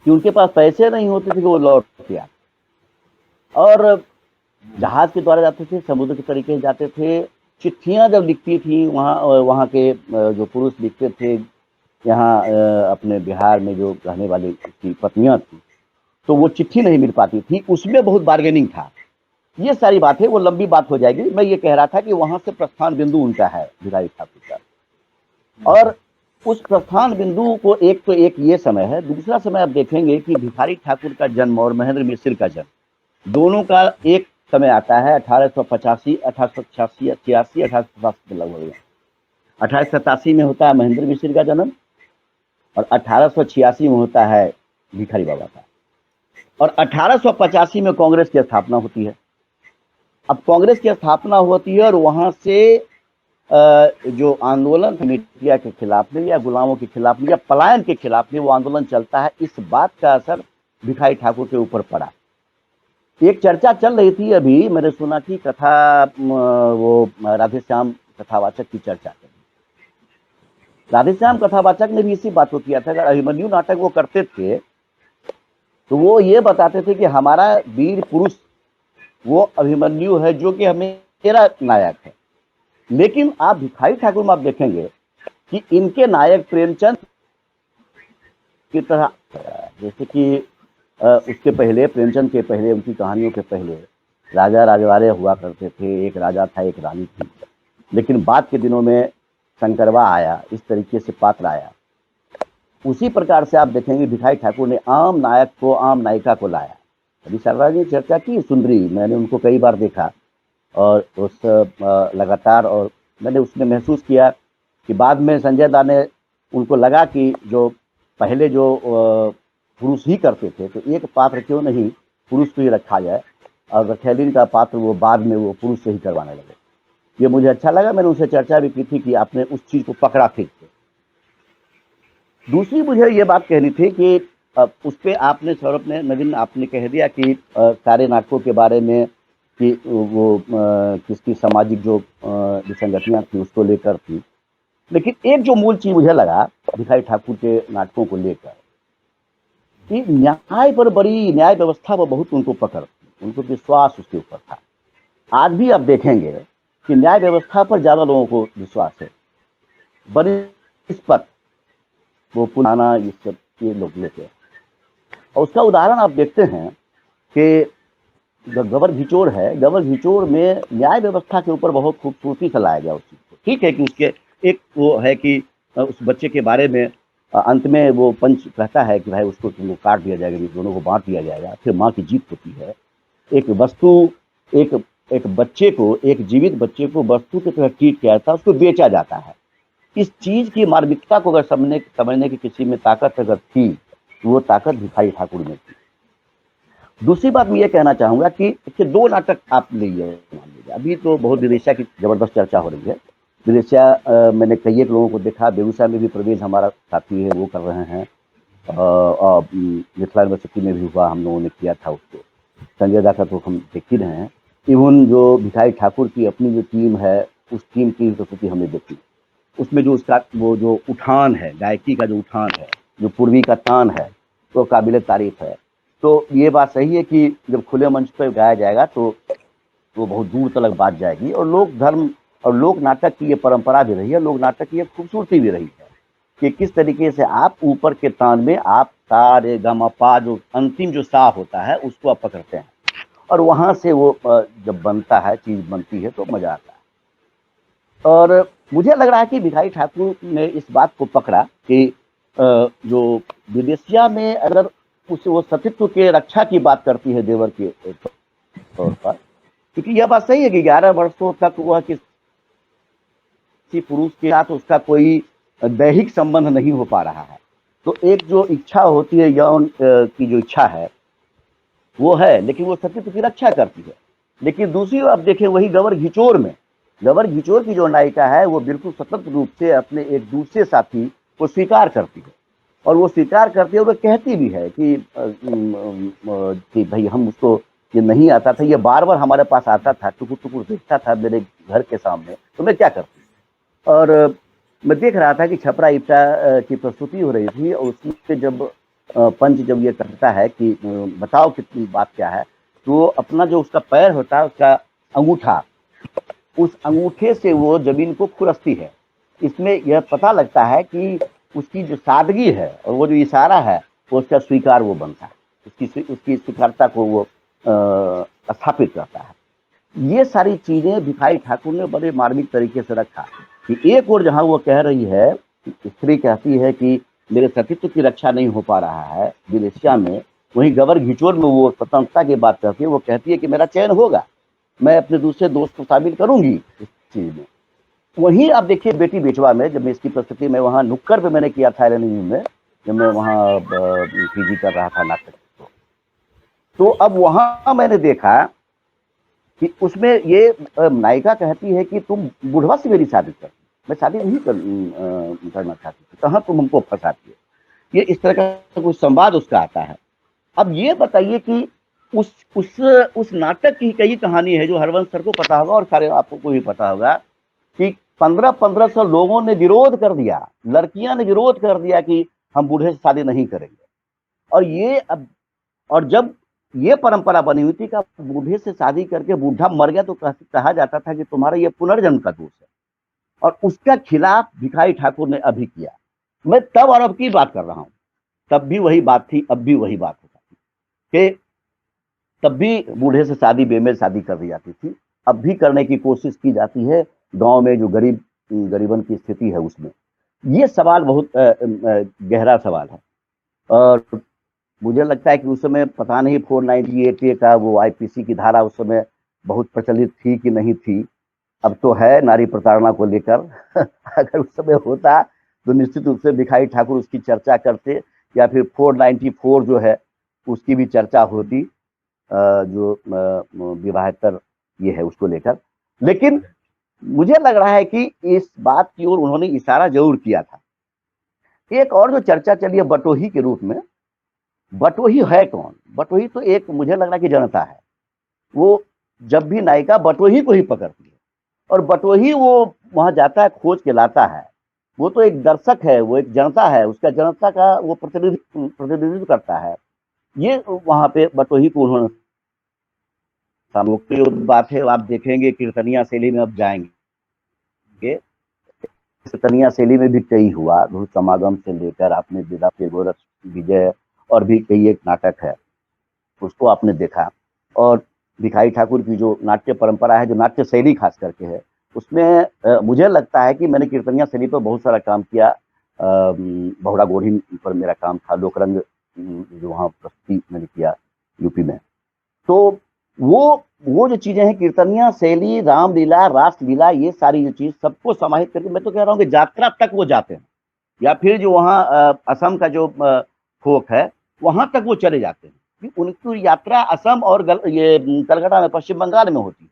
कि उनके पास पैसे नहीं होते थे कि वो लौट के आए, और जहाज के द्वारा जाते थे, समुद्र के तरीके से जाते थे। चिट्ठियां जब लिखती थी वहाँ के जो पुरुष लिखते थे, यहाँ अपने बिहार में जो रहने वाली की पत्नियां थी, तो वो चिट्ठी नहीं मिल पाती थी, उसमें बहुत बार्गेनिंग था। ये सारी बातें, वो लंबी बात हो जाएगी। मैं ये कह रहा था कि वहां से प्रस्थान बिंदु उनका है भिखारी ठाकुर का, और उस प्रस्थान बिंदु को एक ये समय है। दूसरा समय आप देखेंगे कि भिखारी ठाकुर का जन्म और महेंद्र मिश्र का जन्म, दोनों का एक समय आता है 1885, 1886, 86, 1887 के लगभग। 1887 में होता है महेंद्र मिश्र का जन्म और 1886 में होता है भिखारी बाबा का, और 1885 में कांग्रेस की स्थापना होती है। अब कांग्रेस की स्थापना होती है और वहां से जो आंदोलन गिरमिटिया के खिलाफ में या गुलामों के खिलाफ में या पलायन के खिलाफ में वो आंदोलन चलता है, इस बात का असर भिखारी ठाकुर के ऊपर पड़ा। एक चर्चा चल रही थी अभी, मैंने सुना कि कथा वो राधेश्याम कथावाचक की चर्चा चल रही। राधेश्याम कथावाचक ने भी इसी बात को किया था। अगर अभिमन्यु नाटक वो करते थे तो वो ये बताते थे कि हमारा वीर पुरुष वो अभिमन्यु है, जो कि मेरा नायक है। लेकिन आप भिखारी ठाकुर में आप देखेंगे कि इनके नायक प्रेमचंद की तरह, जैसे कि उसके पहले, प्रेमचंद के पहले, उनकी कहानियों के पहले राजा राजवाड़े हुआ करते थे, एक राजा था एक रानी थी। लेकिन बाद के दिनों में शंकरवा आया, इस तरीके से पात्र आया। उसी प्रकार से आप देखेंगे भिखारी ठाकुर ने आम नायक को, आम नायिका को लाया। अभी शारदा जी ने चर्चा की सुंदरी, मैंने उनको कई बार देखा और उस लगातार, और मैंने उसमें महसूस किया कि बाद में संजय दा ने, उनको लगा कि जो पहले जो पुरुष ही करते थे, तो एक पात्र क्यों नहीं पुरुष को ही रखा जाए। और रखेलिन का पात्र वो बाद में वो पुरुष से ही करवाने लगे। ये मुझे अच्छा लगा, मैंने उनसे चर्चा भी की थी कि आपने उस चीज को पकड़ा ठीक से। दूसरी मुझे ये बात कहनी थी कि उस पर आपने सौरभ ने, नवीन आपने कह दिया कि सारे नाटकों के बारे में कि वो किसकी सामाजिक जो विसंगतियां थी उसको लेकर थी, लेकिन एक जो मूल चीज मुझे लगा भिखारी ठाकुर के नाटकों को लेकर कि न्याय पर बड़ी, न्याय व्यवस्था पर बहुत उनको पकड़ थी, उनको विश्वास उसके ऊपर था। आज भी आप देखेंगे कि न्याय व्यवस्था पर ज्यादा लोगों को विश्वास है, बड़ी इस पर वो पुराना ये सब ये लोग लेते हैं। और उसका उदाहरण आप देखते हैं कि गबर घिचोड़ है, गबर घिचोड़ में न्याय व्यवस्था के ऊपर बहुत खूबसूरती से लाया गया उस चीज को। ठीक है कि उसके एक वो है कि उस बच्चे के बारे में अंत में वो पंच कहता है कि भाई उसको तुमको काट दिया जाएगा, दोनों को बांट दिया जाएगा, फिर माँ की जीत होती है। एक वस्तु, एक बच्चे को, एक जीवित बच्चे को वस्तु की तरह ट्रीट किया जाता है, उसको बेचा जाता है। इस चीज की मार्मिकता को अगर समझने की किसी में ताकत अगर थी, वो ताकत भिखारी ठाकुर में थी। दूसरी बात मैं ये कहना चाहूंगा कि इसके दो नाटक आप लीजिए, मान लीजिए अभी तो बहुत विदेशिया की जबरदस्त चर्चा हो रही है। विदेशिया मैंने कई एक लोगों को देखा, बेगूसराय में भी प्रवेश हमारा साथी है वो कर रहे हैं, और मिथिला यूनिवर्सिटी में भी हुआ, हम लोगों ने किया था उसको, संजय दा का तो हम देख ही रहे हैं। इवन जो भिखारी ठाकुर की अपनी जो टीम है, उस टीम की प्रस्तुति हमने देखी, उसमें जो उसका वो जो उठान है, गायकी का जो उठान है, जो पूर्वी का तान है, तो काबिल तारीफ है। तो ये बात सही है कि जब खुले मंच पर गाया जाएगा तो वो बहुत दूर तक बात जाएगी। और लोक धर्म और लोक नाटक की ये परंपरा भी रही है, लोक नाटक की ये खूबसूरती भी रही है कि किस तरीके से आप ऊपर के तान में आप सा रे गा मा पा जो अंतिम जो सा होता है उसको आप पकड़ते हैं, और वहां से वो जब बनता है, चीज बनती है तो मजा आता है। और मुझे लग रहा है कि भिखारी ठाकुर ने इस बात को पकड़ा कि जो विदेशिया में अगर उस वो सतीत्व के रक्षा की बात करती है देवर के तौर पर, क्योंकि यह बात सही है कि 11 वर्षों तक वह किसी पुरुष के साथ उसका कोई दैहिक संबंध नहीं हो पा रहा है। तो एक जो इच्छा होती है, यौन की जो इच्छा है वो है, लेकिन वो सतीत्व की रक्षा करती है। लेकिन दूसरी ओर आप देखें वही गबर घिचोड़ में, गबर घिचोड़ की जो नायिका है वो बिल्कुल स्वतंत्र रूप से अपने एक दूसरे साथी को स्वीकार करती है, और वो स्वीकार करती है और वो कहती भी है कि भाई हम उसको ये नहीं आता था, ये बार बार हमारे पास आता था, टुकुर टुकुर देखता था मेरे घर के सामने, तो मैं क्या करती। और मैं देख रहा था कि छपरा इप्टा की प्रस्तुति हो रही थी, और उसमें जब पंच जब ये कहता है कि बताओ कितनी बात क्या है, तो अपना जो उसका पैर होता है, उसका अंगूठा, उस अंगूठे से वो जमीन को खुरसती है। इसमें यह पता लगता है कि उसकी जो सादगी है और वो जो इशारा है वो उसका स्वीकार वो बनता है, उसकी स्वीकारता को वो स्थापित करता है। ये सारी चीजें भिखारी ठाकुर ने बड़े मार्मिक तरीके से रखा कि एक और जहां वो कह रही है, स्त्री कहती है कि मेरे सतीत्व की रक्षा नहीं हो पा रहा है विदेशिया में, वहीं गबर घिचोड़ में वो स्वतंत्रता की बात करती है, वो कहती है कि मेरा चयन होगा, मैं अपने दूसरे दोस्त को शामिल करूंगी इस चीज में। वहीं आप देखिए बेटी बेटवा में, जब मैं इसकी प्रस्तुति में वहां नुक्कड़ पे मैंने किया था एलएनयू में, जब मैं वहां पीजी कर रहा था नाटक, तो अब वहां मैंने देखा कि उसमें ये नायिका कहती है कि तुम बुढ़वा से मेरी शादी कर, मैं शादी नहीं करना चाहती थी, कहाँ तुम हमको फंसाती है। ये इस तरह का कुछ संवाद उसका आता है। अब ये बताइए कि उस नाटक की कई कहानी है जो हरवंश सर को पता होगा और सारे आपको भी पता होगा कि 1500 लोगों ने विरोध कर दिया, लड़कियां ने विरोध कर दिया कि हम बूढ़े से शादी नहीं करेंगे। और ये अब, और जब ये परंपरा बनी हुई थी कि बूढ़े से शादी करके बूढ़ा मर गया तो कहा जाता था कि तुम्हारा ये पुनर्जन्म का दोष है, और उसका खिलाफ भिखारी ठाकुर ने अभी किया। मैं तब और अब की बात कर रहा हूं, तब भी वही बात थी, अब भी वही बात होता थी कि तब भी बूढ़े से शादी बेमेल शादी कर दी जाती थी, अब भी करने की कोशिश की जाती है गांव में जो गरीबन की स्थिति है उसमें। ये सवाल बहुत गहरा सवाल है, और मुझे लगता है कि उस समय पता नहीं 498A का वो आईपीसी की धारा उस समय बहुत प्रचलित थी कि नहीं थी, अब तो है नारी प्रताड़ना को लेकर अगर उस समय होता तो निश्चित रूप से भिखारी ठाकुर उसकी चर्चा करते, या फिर 494 जो है उसकी भी चर्चा होती। जो विवाहेतर ये है उसको लेकर। लेकिन मुझे लग रहा है कि इस बात की ओर उन्होंने इशारा जरूर किया था। एक और जो चर्चा चली है बटोही के रूप में, बटोही है कौन? बटोही तो एक मुझे लग रहा है कि जनता है। वो जब भी नायिका बटोही को ही पकड़ती है और बटोही वो वहां जाता है, खोज के लाता है। वो तो एक दर्शक है, वो एक जनता है, उसका जनता का वो प्रतिनिधित्व करता है। ये वहां पे बटोही को उन्होंने सामूहिक बात है। आप देखेंगे कीर्तनिया शैली में अब जाएंगे, कीर्तनिया शैली में भी कई हुआ, धूल समागम से लेकर आपने विदा के गोरख विजय और भी कई एक नाटक है उसको आपने देखा। और भिखारी ठाकुर की जो नाट्य परंपरा है, जो नाट्य शैली खास करके है, उसमें मुझे लगता है कि मैंने कीर्तनिया शैली पर बहुत सारा काम किया। बहुड़ा गोढ़ी पर मेरा काम था, लोकरंग जो वहाँ प्रस्तुति मैंने किया यूपी में। तो वो जो चीजें हैं, कीर्तनिया शैली, रामलीला, रासलीला, ये सारी जो चीज सबको समाहित करके मैं तो कह रहा हूँ कि यात्रा तक वो जाते हैं, या फिर जो वहाँ असम का जो फोक है वहां तक वो चले जाते हैं कि उनकी यात्रा असम और ये कलकत्ता में, पश्चिम बंगाल में होती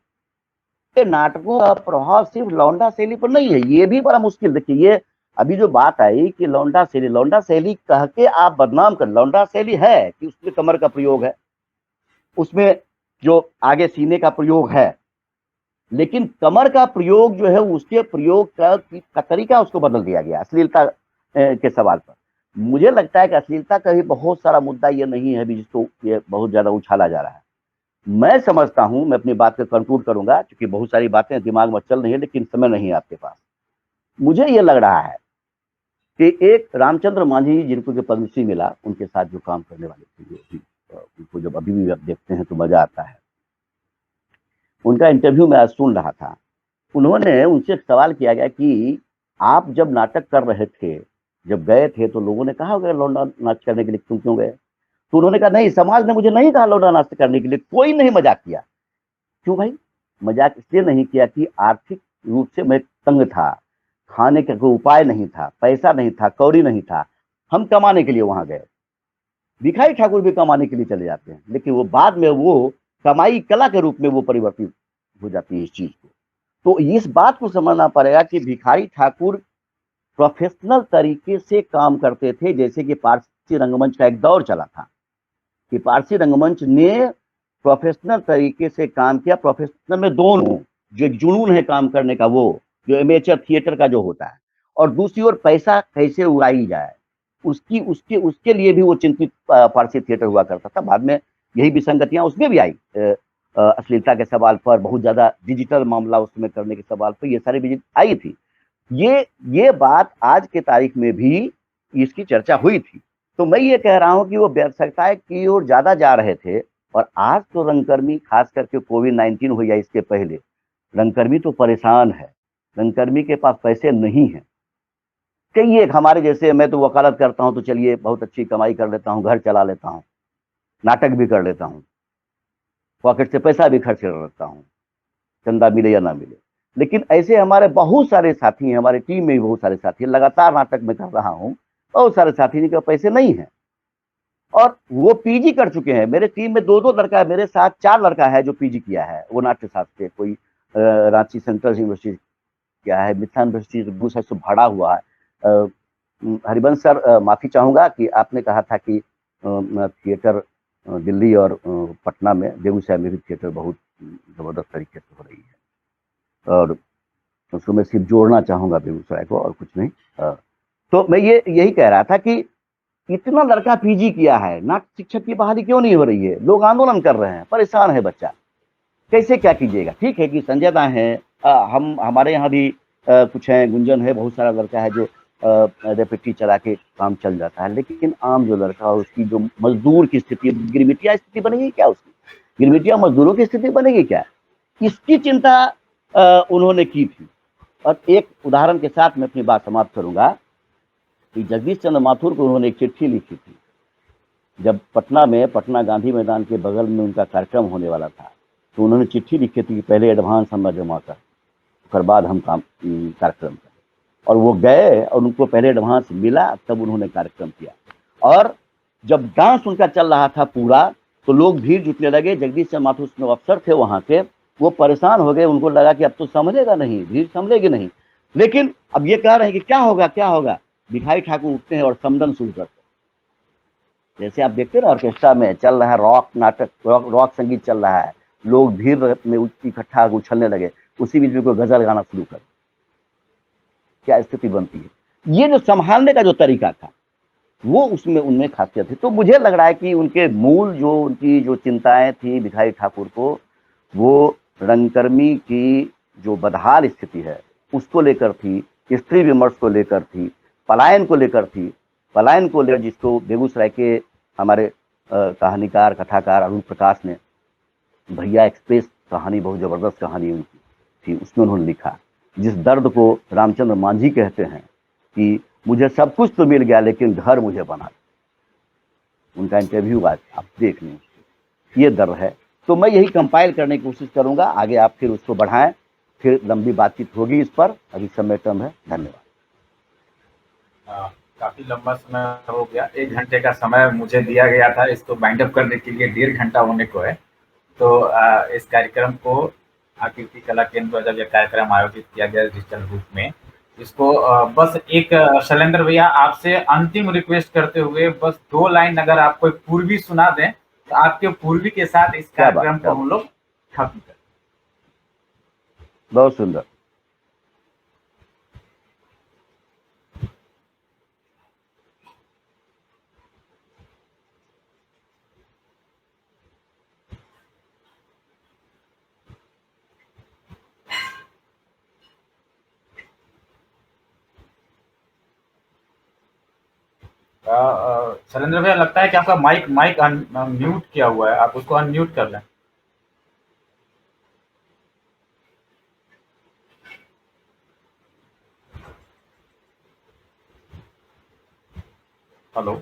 है। नाटकों का प्रभाव सिर्फ लौंडा शैली पर नहीं है, ये भी बड़ा मुश्किल। देखिए ये अभी जो बात आई कि लौंडा शैली कह के आप बदनाम कर, लौंडा शैली है कि उसमें कमर का प्रयोग है, उसमें जो आगे सीने का प्रयोग है, लेकिन कमर का प्रयोग जो है उसके प्रयोग का तरीका उसको बदल दिया गया अश्लीलता के सवाल पर। मुझे लगता है कि अश्लीलता का भी बहुत सारा मुद्दा ये नहीं है जिसको ये बहुत ज्यादा उछाला जा रहा है। मैं समझता हूं, मैं अपनी बात को कंक्लूड करूंगा क्योंकि बहुत सारी बातें दिमाग में चल रही है लेकिन समय नहीं है आपके पास। मुझे ये लग रहा है कि एक रामचंद्र मांझी जिनको जो पद्मश्री मिला, उनके साथ जो काम करने वाले थे, उनको जब अभी भी आप देखते हैं तो मजा आता है। उनका इंटरव्यू मैं आज सुन रहा था, उन्होंने उनसे एक सवाल किया गया कि आप जब नाटक कर रहे थे, जब गए थे तो लोगों ने कहा होगा लौंडा नाच करने के लिए तुम क्यों गए? तो उन्होंने कहा नहीं, समाज ने मुझे नहीं कहा लौंडा नाच करने के लिए, कोई नहीं मजाक किया। क्यों भाई? मजाक इसलिए नहीं किया कि आर्थिक रूप से मैं तंग था, खाने का कोई उपाय नहीं था, पैसा नहीं था, कौड़ी नहीं था, हम कमाने के लिए वहां गए। भिखारी ठाकुर भी कमाने के लिए चले जाते हैं, लेकिन वो बाद में वो कमाई कला के रूप में वो परिवर्तित हो जाती है इस चीज को। तो इस बात को समझना पड़ेगा कि भिखारी ठाकुर प्रोफेशनल तरीके से काम करते थे। जैसे कि पारसी रंगमंच का एक दौर चला था कि पारसी रंगमंच ने प्रोफेशनल तरीके से काम किया। प्रोफेशनल में दोनों, जो एक जुनून है काम करने का, वो जो एमेचर थिएटर का जो होता है, और दूसरी ओर पैसा कैसे उड़ाई जाए, उसके लिए भी वो चिंतित पारसी थिएटर हुआ करता था। बाद में यही विसंगतियां उसमें भी आई, अश्लीलता के सवाल पर, बहुत ज्यादा डिजिटल मामला उसमें करने के सवाल पर, ये सारी विजिट आई थी। ये बात आज के तारीख में भी इसकी चर्चा हुई थी। तो मैं ये कह रहा हूं कि वो व्यवसायिकता की ओर ज्यादा जा रहे थे। और आज तो रंगकर्मी, खास करके कोविड-19 हो या इसके पहले, रंगकर्मी तो परेशान है, रंगकर्मी के पास पैसे नहीं है। कई एक हमारे जैसे, मैं तो वकालत करता हूं तो चलिए बहुत अच्छी कमाई कर लेता हूं, घर चला लेता हूं, नाटक भी कर लेता हूं, पॉकेट से पैसा भी खर्च कर लेता हूं, चंदा मिले या ना मिले। लेकिन ऐसे हमारे बहुत सारे साथी हैं, हमारे टीम में भी बहुत सारे साथी हैं, लगातार नाटक में कर रहा हूं, बहुत सारे साथी जिनके पैसे नहीं है और वो पीजी कर चुके हैं। मेरे टीम में 2-2 लड़का है, मेरे साथ 4 लड़का है जो पीजी किया है, वो नाट्य शास्त्र से, कोई रांची सेंट्रल यूनिवर्सिटी किया है, मिथिला यूनिवर्सिटी से भरा हुआ है। हरिवंश सर, माफी चाहूंगा कि आपने कहा था कि थिएटर दिल्ली और पटना में, बेगूसराय में भी थिएटर बहुत जबरदस्त तरीके से हो रही है और उसको मैं सिर्फ जोड़ना चाहूंगा बेगूसराय को और कुछ नहीं। तो मैं यही कह रहा था कि इतना लड़का पीजी किया है, नाट्य शिक्षक की बहाली क्यों नहीं हो रही है? लोग आंदोलन कर रहे हैं, परेशान है बच्चा, कैसे क्या कीजिएगा? ठीक है कि संजय दा है, हमारे यहाँ भी कुछ है, गुंजन है, बहुत सारा लड़का है जो रेपिटी चला के काम चल जाता है। लेकिन आम जो लड़का, उसकी जो मजदूर की स्थिति, गिरमिटिया स्थिति बनेगी क्या? उसकी गिरमिटिया मजदूरों की स्थिति बनेगी क्या? इसकी चिंता उन्होंने की थी। और एक उदाहरण के साथ मैं अपनी बात समाप्त करूंगा कि जगदीश चंद्र माथुर को उन्होंने एक चिट्ठी लिखी थी जब पटना में, पटना गांधी मैदान के बगल में उनका कार्यक्रम होने वाला था। तो उन्होंने चिट्ठी लिखी थी कि पहले एडवांस हम जमा कर, उसके बाद हम कार्यक्रम करें। और वो गए और उनको पहले एडवांस मिला, तब उन्होंने कार्यक्रम किया। और जब डांस उनका चल रहा था पूरा, तो लोग भीड़ जुटने लगे। जगदीश चंद्र माथुर उसमें अफसर थे वहां के, वो परेशान हो गए, उनको लगा कि अब तो संभलेगा नहीं, भीड़ संभलेगी नहीं। लेकिन अब ये कह रहे हैं कि क्या होगा क्या होगा। भिखारी ठाकुर उठते हैं और समदन शुरू करते हैं। जैसे आप देखते हैं ना ऑर्केस्ट्रा में चल रहा है रॉक नाटक, रॉक संगीत चल रहा है, लोग भीड़ में इकट्ठा उछलने लगे, उसी बीच में कोई गजल गाना शुरू कर, क्या स्थिति बनती है। ये जो संभालने का जो तरीका था वो उसमें उनमें खासियत थी। तो मुझे लग रहा है कि उनके मूल जो उनकी जो चिंताएं थी भिखारी ठाकुर को, वो रंगकर्मी की जो बदहाल स्थिति है उसको लेकर थी, स्त्री विमर्श को लेकर थी, पलायन को लेकर थी। पलायन को लेकर जिसको बेगूसराय के हमारे कहानीकार कथाकार अरुण प्रकाश ने भैया एक्सप्रेस कहानी, बहुत जबरदस्त कहानी उनकी थी, उसमें उन्होंने लिखा जिस दर्द को रामचंद्र मांझी कहते हैं कि मुझे सब कुछ तो मिल गया लेकिन घर मुझे बना। उनका इंटरव्यू आज आप देख लें, ये दर्द है। तो मैं यही कंपाइल करने की कोशिश करूंगा, आगे आप फिर उसको बढ़ाएं, फिर लंबी बातचीत होगी इस पर। अभी समय कम है, धन्यवाद। काफी लंबा समय हो गया, 1 घंटे का समय मुझे दिया गया था, इसको बाइंड अप करने के लिए 1.5 घंटा होने को है। तो इस कार्यक्रम को आकृति कला केंद्र पर जब यह कार्यक्रम आयोजित किया गया डिजिटल रूप में, इसको बस एक शैलेंद्र भैया आपसे अंतिम रिक्वेस्ट करते हुए बस 2 लाइन अगर आप कोई पूर्वी सुना दें तो आपके पूर्वी के साथ इस कार्यक्रम को हम लोग खत्म करें। बहुत सुंदर। शैलेंद्र भैया लगता है कि आपका माइक म्यूट किया हुआ है, आप उसको अनम्यूट कर लें। हेलो,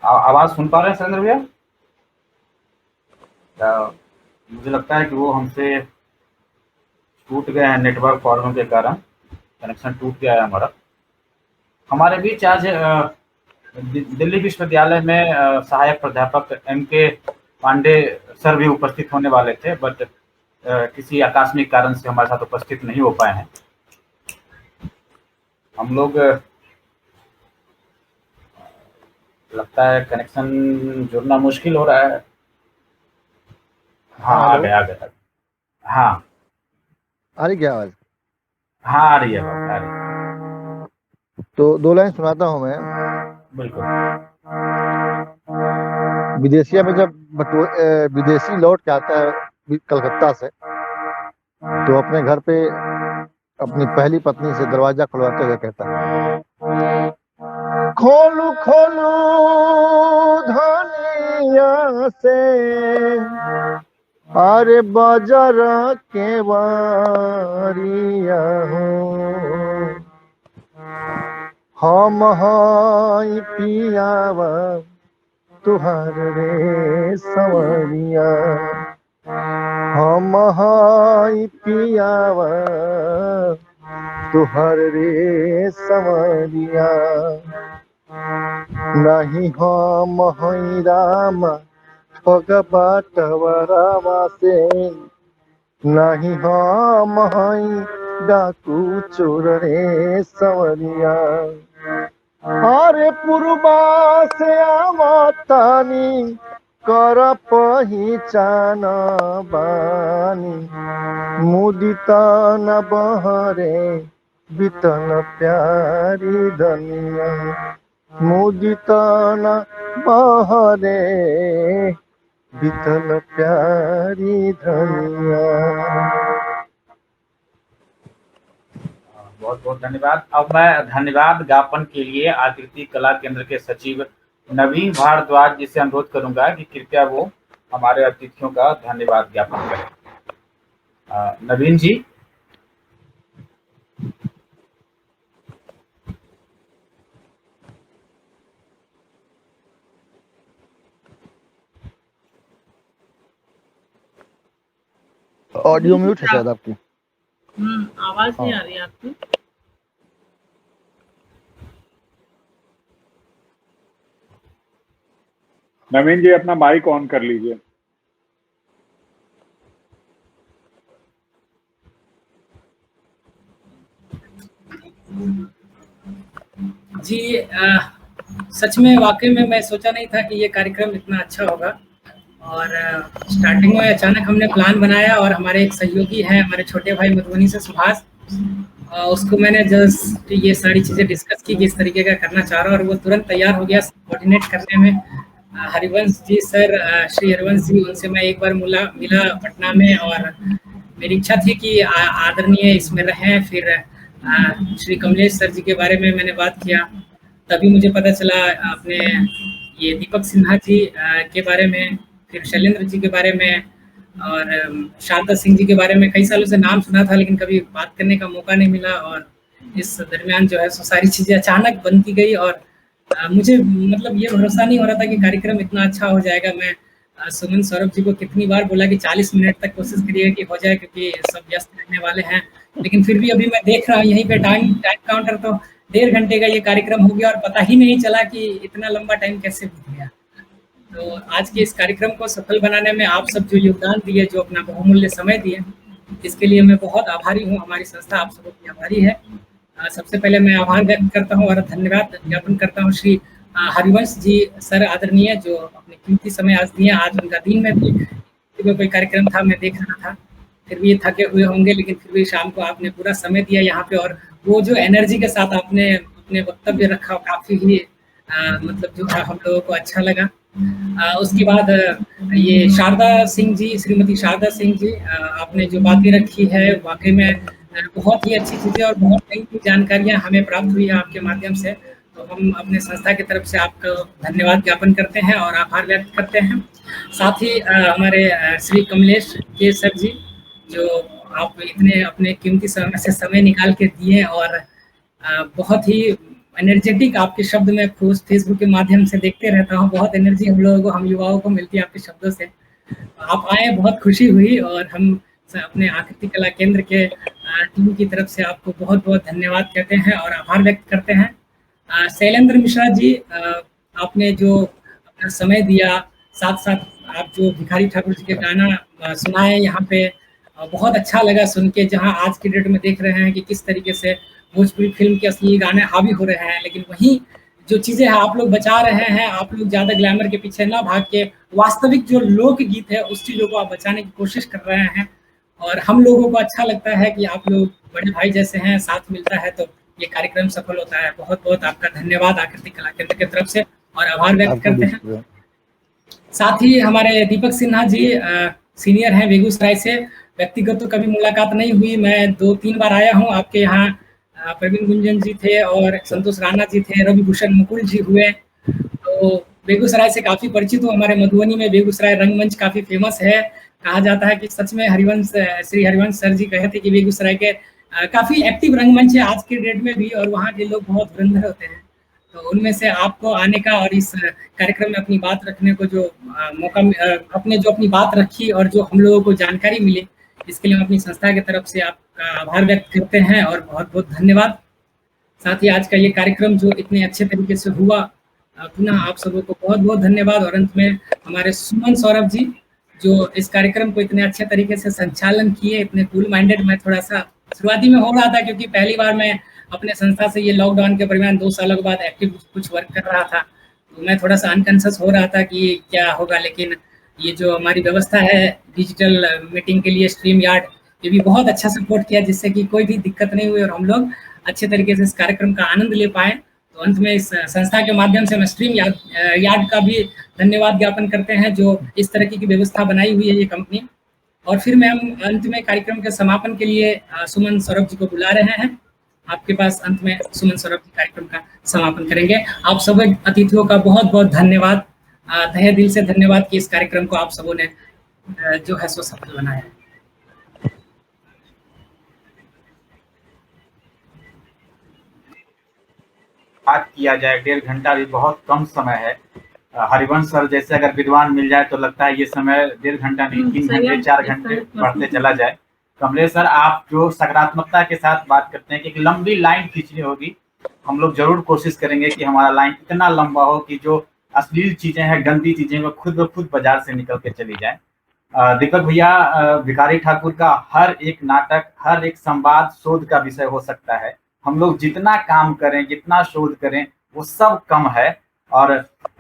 आवाज सुन पा रहे हैं शैलेंद्र भैया? मुझे लगता है कि वो हमसे टूट गए हैं, नेटवर्क प्रॉब्लम के कारण कनेक्शन टूट गया है हमारा। हमारे बीच आज दिल्ली विश्वविद्यालय में सहायक प्राध्यापक M.K. पांडे सर भी उपस्थित होने वाले थे, बट किसी आकस्मिक कारण से हमारे साथ उपस्थित नहीं हो पाए हैं। हम लोग लगता है कनेक्शन जुड़ना मुश्किल हो रहा है। हाँ, आ गया। हाँ, आ रही क्या आवाज? हाँ, आ रही है, आ रही है। तो 2 लाइन सुनाता हूँ मैं। बिल्कुल। विदेशिया में जब विदेशी लौट के आता है कलकत्ता से, तो अपने घर पे अपनी पहली पत्नी से दरवाजा खुलवाते हुए कहता है, खोलू खोलू धनिया से अरे बाजार के वारिया हो, हम हाई पियावा तुहार रे सवरिया, हम हाई पियावा तुहार रे सवरिया, नहीं हम हई राम भगवाटवरावा से, नहीं हम हई डाकू चोर रे सवरिया, अरे पूर्वा से आवतानी कर पहिचान बानी, मुदिता न बहरे बितन प्यारी धनिया, मुदिता न बहरे बितन प्यारी धनिया। बहुत बहुत धन्यवाद। अब मैं धन्यवाद ज्ञापन के लिए आकृति कला केंद्र के सचिव नवीन भारद्वाज जी से अनुरोध करूंगा कि कृपया वो हमारे अतिथियों का धन्यवाद ज्ञापन करें। नवीन जी। ऑडियो म्यूट है शायद आपकी। आवाज नहीं आ रही है आपकी। नवीन जी अपना माइक ऑन कर लीजिए। जी सच में वाकई में मैं सोचा नहीं था कि ये कार्यक्रम इतना अच्छा होगा। और स्टार्टिंग में अचानक हमने प्लान बनाया और हमारे एक सहयोगी हैं, हमारे छोटे भाई मधुबनी से सुभाष, उसको मैंने जस्ट ये सारी चीज़ें डिस्कस की कि इस तरीके का करना चाह रहा हूँ, और वो तुरंत तैयार हो गया कोऑर्डिनेट करने में। हरिवंश जी सर, श्री हरिवंश जी, उनसे मैं एक बार मिला पटना में, और मेरी इच्छा थी कि आदरणीय इसमें रहें। फिर श्री कमलेश सर जी के बारे में मैंने बात किया, तभी मुझे पता चला अपने ये दीपक सिन्हा जी के बारे में, फिर शैलेंद्र जी के बारे में, और शारदा सिंह जी के बारे में। कई सालों से नाम सुना था लेकिन कभी बात करने का मौका नहीं मिला, और इस दरमियान जो है सो सारी चीज़ें अचानक बनती गई, और मुझे मतलब ये भरोसा नहीं हो रहा था कि कार्यक्रम इतना अच्छा हो जाएगा। मैं सुमन सौरभ जी को कितनी बार बोला कि 40 मिनट तक कोशिश करिए कि हो जाए, क्योंकि सब व्यस्त रहने वाले हैं, लेकिन फिर भी अभी मैं देख रहा हूँ यहीं पे टाइम काउंटर तो 1.5 घंटे का ये कार्यक्रम हो गया, और पता ही नहीं चला कि इतना लंबा टाइम कैसे बीत गया। तो आज के इस कार्यक्रम को सफल बनाने में आप सब जो योगदान दिए, जो अपना बहुमूल्य समय दिए, इसके लिए मैं बहुत आभारी हूँ। हमारी संस्था आप सबों की आभारी है। सबसे पहले मैं आभार व्यक्त करता हूँ और धन्यवाद ज्ञापन करता हूँ श्री हरिवंश जी सर आदरणीय, जो अपने कीमती समय आज दिए। आज उनका दिन में भी कोई कार्यक्रम था, मैं देख रहा था, फिर भी थके हुए होंगे, लेकिन फिर भी शाम को आपने पूरा समय दिया यहाँ पे, और वो जो एनर्जी के साथ आपने अपने वक्तव्य रखा, काफ़ी ही मतलब जो है हम लोगों को अच्छा लगा। उसके बाद ये शारदा सिंह जी, श्रीमती शारदा सिंह जी, आपने जो बातें रखी है वाकई में बहुत ही अच्छी चीज़ें और बहुत नई जानकारियाँ हमें प्राप्त हुई है आपके माध्यम से। तो हम अपने संस्था की तरफ से आपको धन्यवाद ज्ञापन करते हैं और आभार व्यक्त करते हैं। साथ ही हमारे श्री कमलेश के सर जी, जो आप इतने अपने कीमती समय से समय निकाल के दिए, और बहुत ही एनर्जेटिक आपके शब्द में फेसबुक के माध्यम से देखते रहता हूँ, बहुत एनर्जी हम लोगों को, हम युवाओं को मिलती है आपके शब्दों से। आप आए, बहुत खुशी हुई, और हम अपने आकृति कला केंद्र के टीम की तरफ से आपको बहुत बहुत धन्यवाद कहते हैं और आभार व्यक्त करते हैं। शैलेंद्र मिश्रा जी, आपने जो अपना समय दिया, साथ साथ आप जो भिखारी ठाकुर जी के गाना सुनाए यहाँ पे, बहुत अच्छा लगा सुन के। जहाँ आज की डेट में देख रहे हैं कि किस तरीके से भोजपुरी फिल्म के असली गाने हावी हो रहे हैं, लेकिन वहीं जो चीज़ें हैं आप लोग बचा रहे हैं। आप लोग ज़्यादा ग्लैमर के पीछे ना भाग के वास्तविक जो लोकगीत है उस चीज़ों को आप बचाने की कोशिश कर रहे हैं, और हम लोगों को अच्छा लगता है कि आप लोग बड़े भाई जैसे हैं, साथ मिलता है तो ये कार्यक्रम सफल होता है। बहुत बहुत आपका धन्यवाद आकृति कला केंद्र की तरफ से, और आभार व्यक्त करते हैं। साथ ही हमारे दीपक सिन्हा जी सीनियर हैं बेगूसराय से, व्यक्तिगत तो कभी मुलाकात नहीं हुई, मैं 2-3 बार आया हूँ आपके यहाँ। प्रवीण गुंजन जी थे और संतोष राणा जी थे, रवि भूषण मुकुल जी हुए, तो बेगूसराय से काफ़ी परिचित हूँ। हमारे मधुबनी में बेगूसराय रंगमंच काफ़ी फेमस है, कहा जाता है कि सच में श्री हरिवंश सर जी कहे थे कि बेगूसराय के काफ़ी एक्टिव रंगमंच है आज के डेट में भी, और वहाँ के लोग बहुत धुरंधर होते हैं। तो उनमें से आपको आने का और इस कार्यक्रम में अपनी बात रखने को जो मौका, अपने जो अपनी बात रखी और जो हम लोगों को जानकारी मिली, इसके लिए हम अपनी संस्था की तरफ से आपका आभार व्यक्त करते हैं और बहुत बहुत धन्यवाद। साथ ही आज का ये कार्यक्रम जो इतने अच्छे तरीके से हुआ, पुनः आप सबों को बहुत बहुत धन्यवाद। और अंत में हमारे सुमन सौरभ जी, जो इस कार्यक्रम को इतने अच्छे तरीके से संचालन किए, इतने कूल माइंडेड। मैं थोड़ा सा शुरुआती में हो रहा था क्योंकि पहली बार मैं अपने संस्था से ये लॉकडाउन के दरमियान 2 सालों के बाद एक्टिव कुछ वर्क कर रहा था, तो मैं थोड़ा सा अनकॉन्शियस हो रहा था कि क्या होगा, लेकिन ये जो हमारी व्यवस्था है डिजिटल मीटिंग के लिए स्ट्रीम यार्ड, ये भी बहुत अच्छा सपोर्ट किया, जिससे कि कोई भी दिक्कत नहीं हुई और हम लोग अच्छे तरीके से इस कार्यक्रम का आनंद ले पाए। तो अंत में इस संस्था के माध्यम से मैं स्ट्रीम यार्ड का भी धन्यवाद ज्ञापन करते हैं, जो इस तरह की व्यवस्था बनाई हुई है ये कंपनी। और फिर मैं हम अंत में कार्यक्रम के समापन के लिए सुमन सौरभ जी को बुला रहे हैं। आपके पास अंत में सुमन सौरभ जी कार्यक्रम का समापन करेंगे। आप सब अतिथियों का बहुत बहुत धन्यवाद, तहे दिल से धन्यवाद कि इस कार्यक्रम को आप सबों ने जो है सो सफल बनाया। बात किया जाए, 1.5 घंटा भी बहुत कम समय है। हरिवंश सर जैसे अगर विद्वान मिल जाए तो लगता है ये समय 1.5 घंटा नहीं, 3 घंटे 4 घंटे बढ़ते चला जाए। कमलेश सर, आप जो सकारात्मकता के साथ बात करते हैं कि एक लंबी लाइन खींचनी होगी, हम लोग जरूर कोशिश करेंगे कि हमारा लाइन इतना लंबा हो कि जो अश्लील चीजें हैं, गंदी चीजें, वो खुद ब खुद बाजार से निकल के चली जाए। दीपक भैया, भिखारी ठाकुर का हर एक नाटक, हर एक संवाद शोध का विषय हो सकता है। हम लोग जितना काम करें, जितना शोध करें, वो सब कम है। और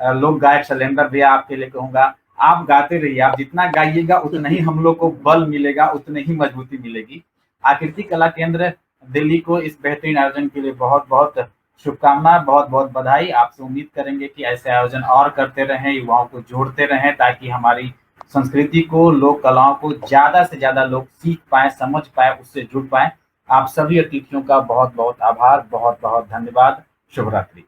लोक गायक शैलेंद्र भैया, आपके लिए कहूंगा, आप गाते रहिए, आप जितना गाइएगा उतना ही हम लोग को बल मिलेगा, उतनी ही मजबूती मिलेगी। आकृति कला केंद्र दिल्ली को इस बेहतरीन आयोजन के लिए बहुत बहुत शुभकामनाएं, बहुत बहुत बधाई। आपसे उम्मीद करेंगे कि ऐसे आयोजन और करते रहें, युवाओं को जोड़ते रहें, ताकि हमारी संस्कृति को, लोक कलाओं को ज्यादा से ज्यादा लोग सीख पाए, समझ पाए, उससे जुड़ पाए। आप सभी अतिथियों का बहुत बहुत आभार, बहुत बहुत धन्यवाद। शुभ रात्रि।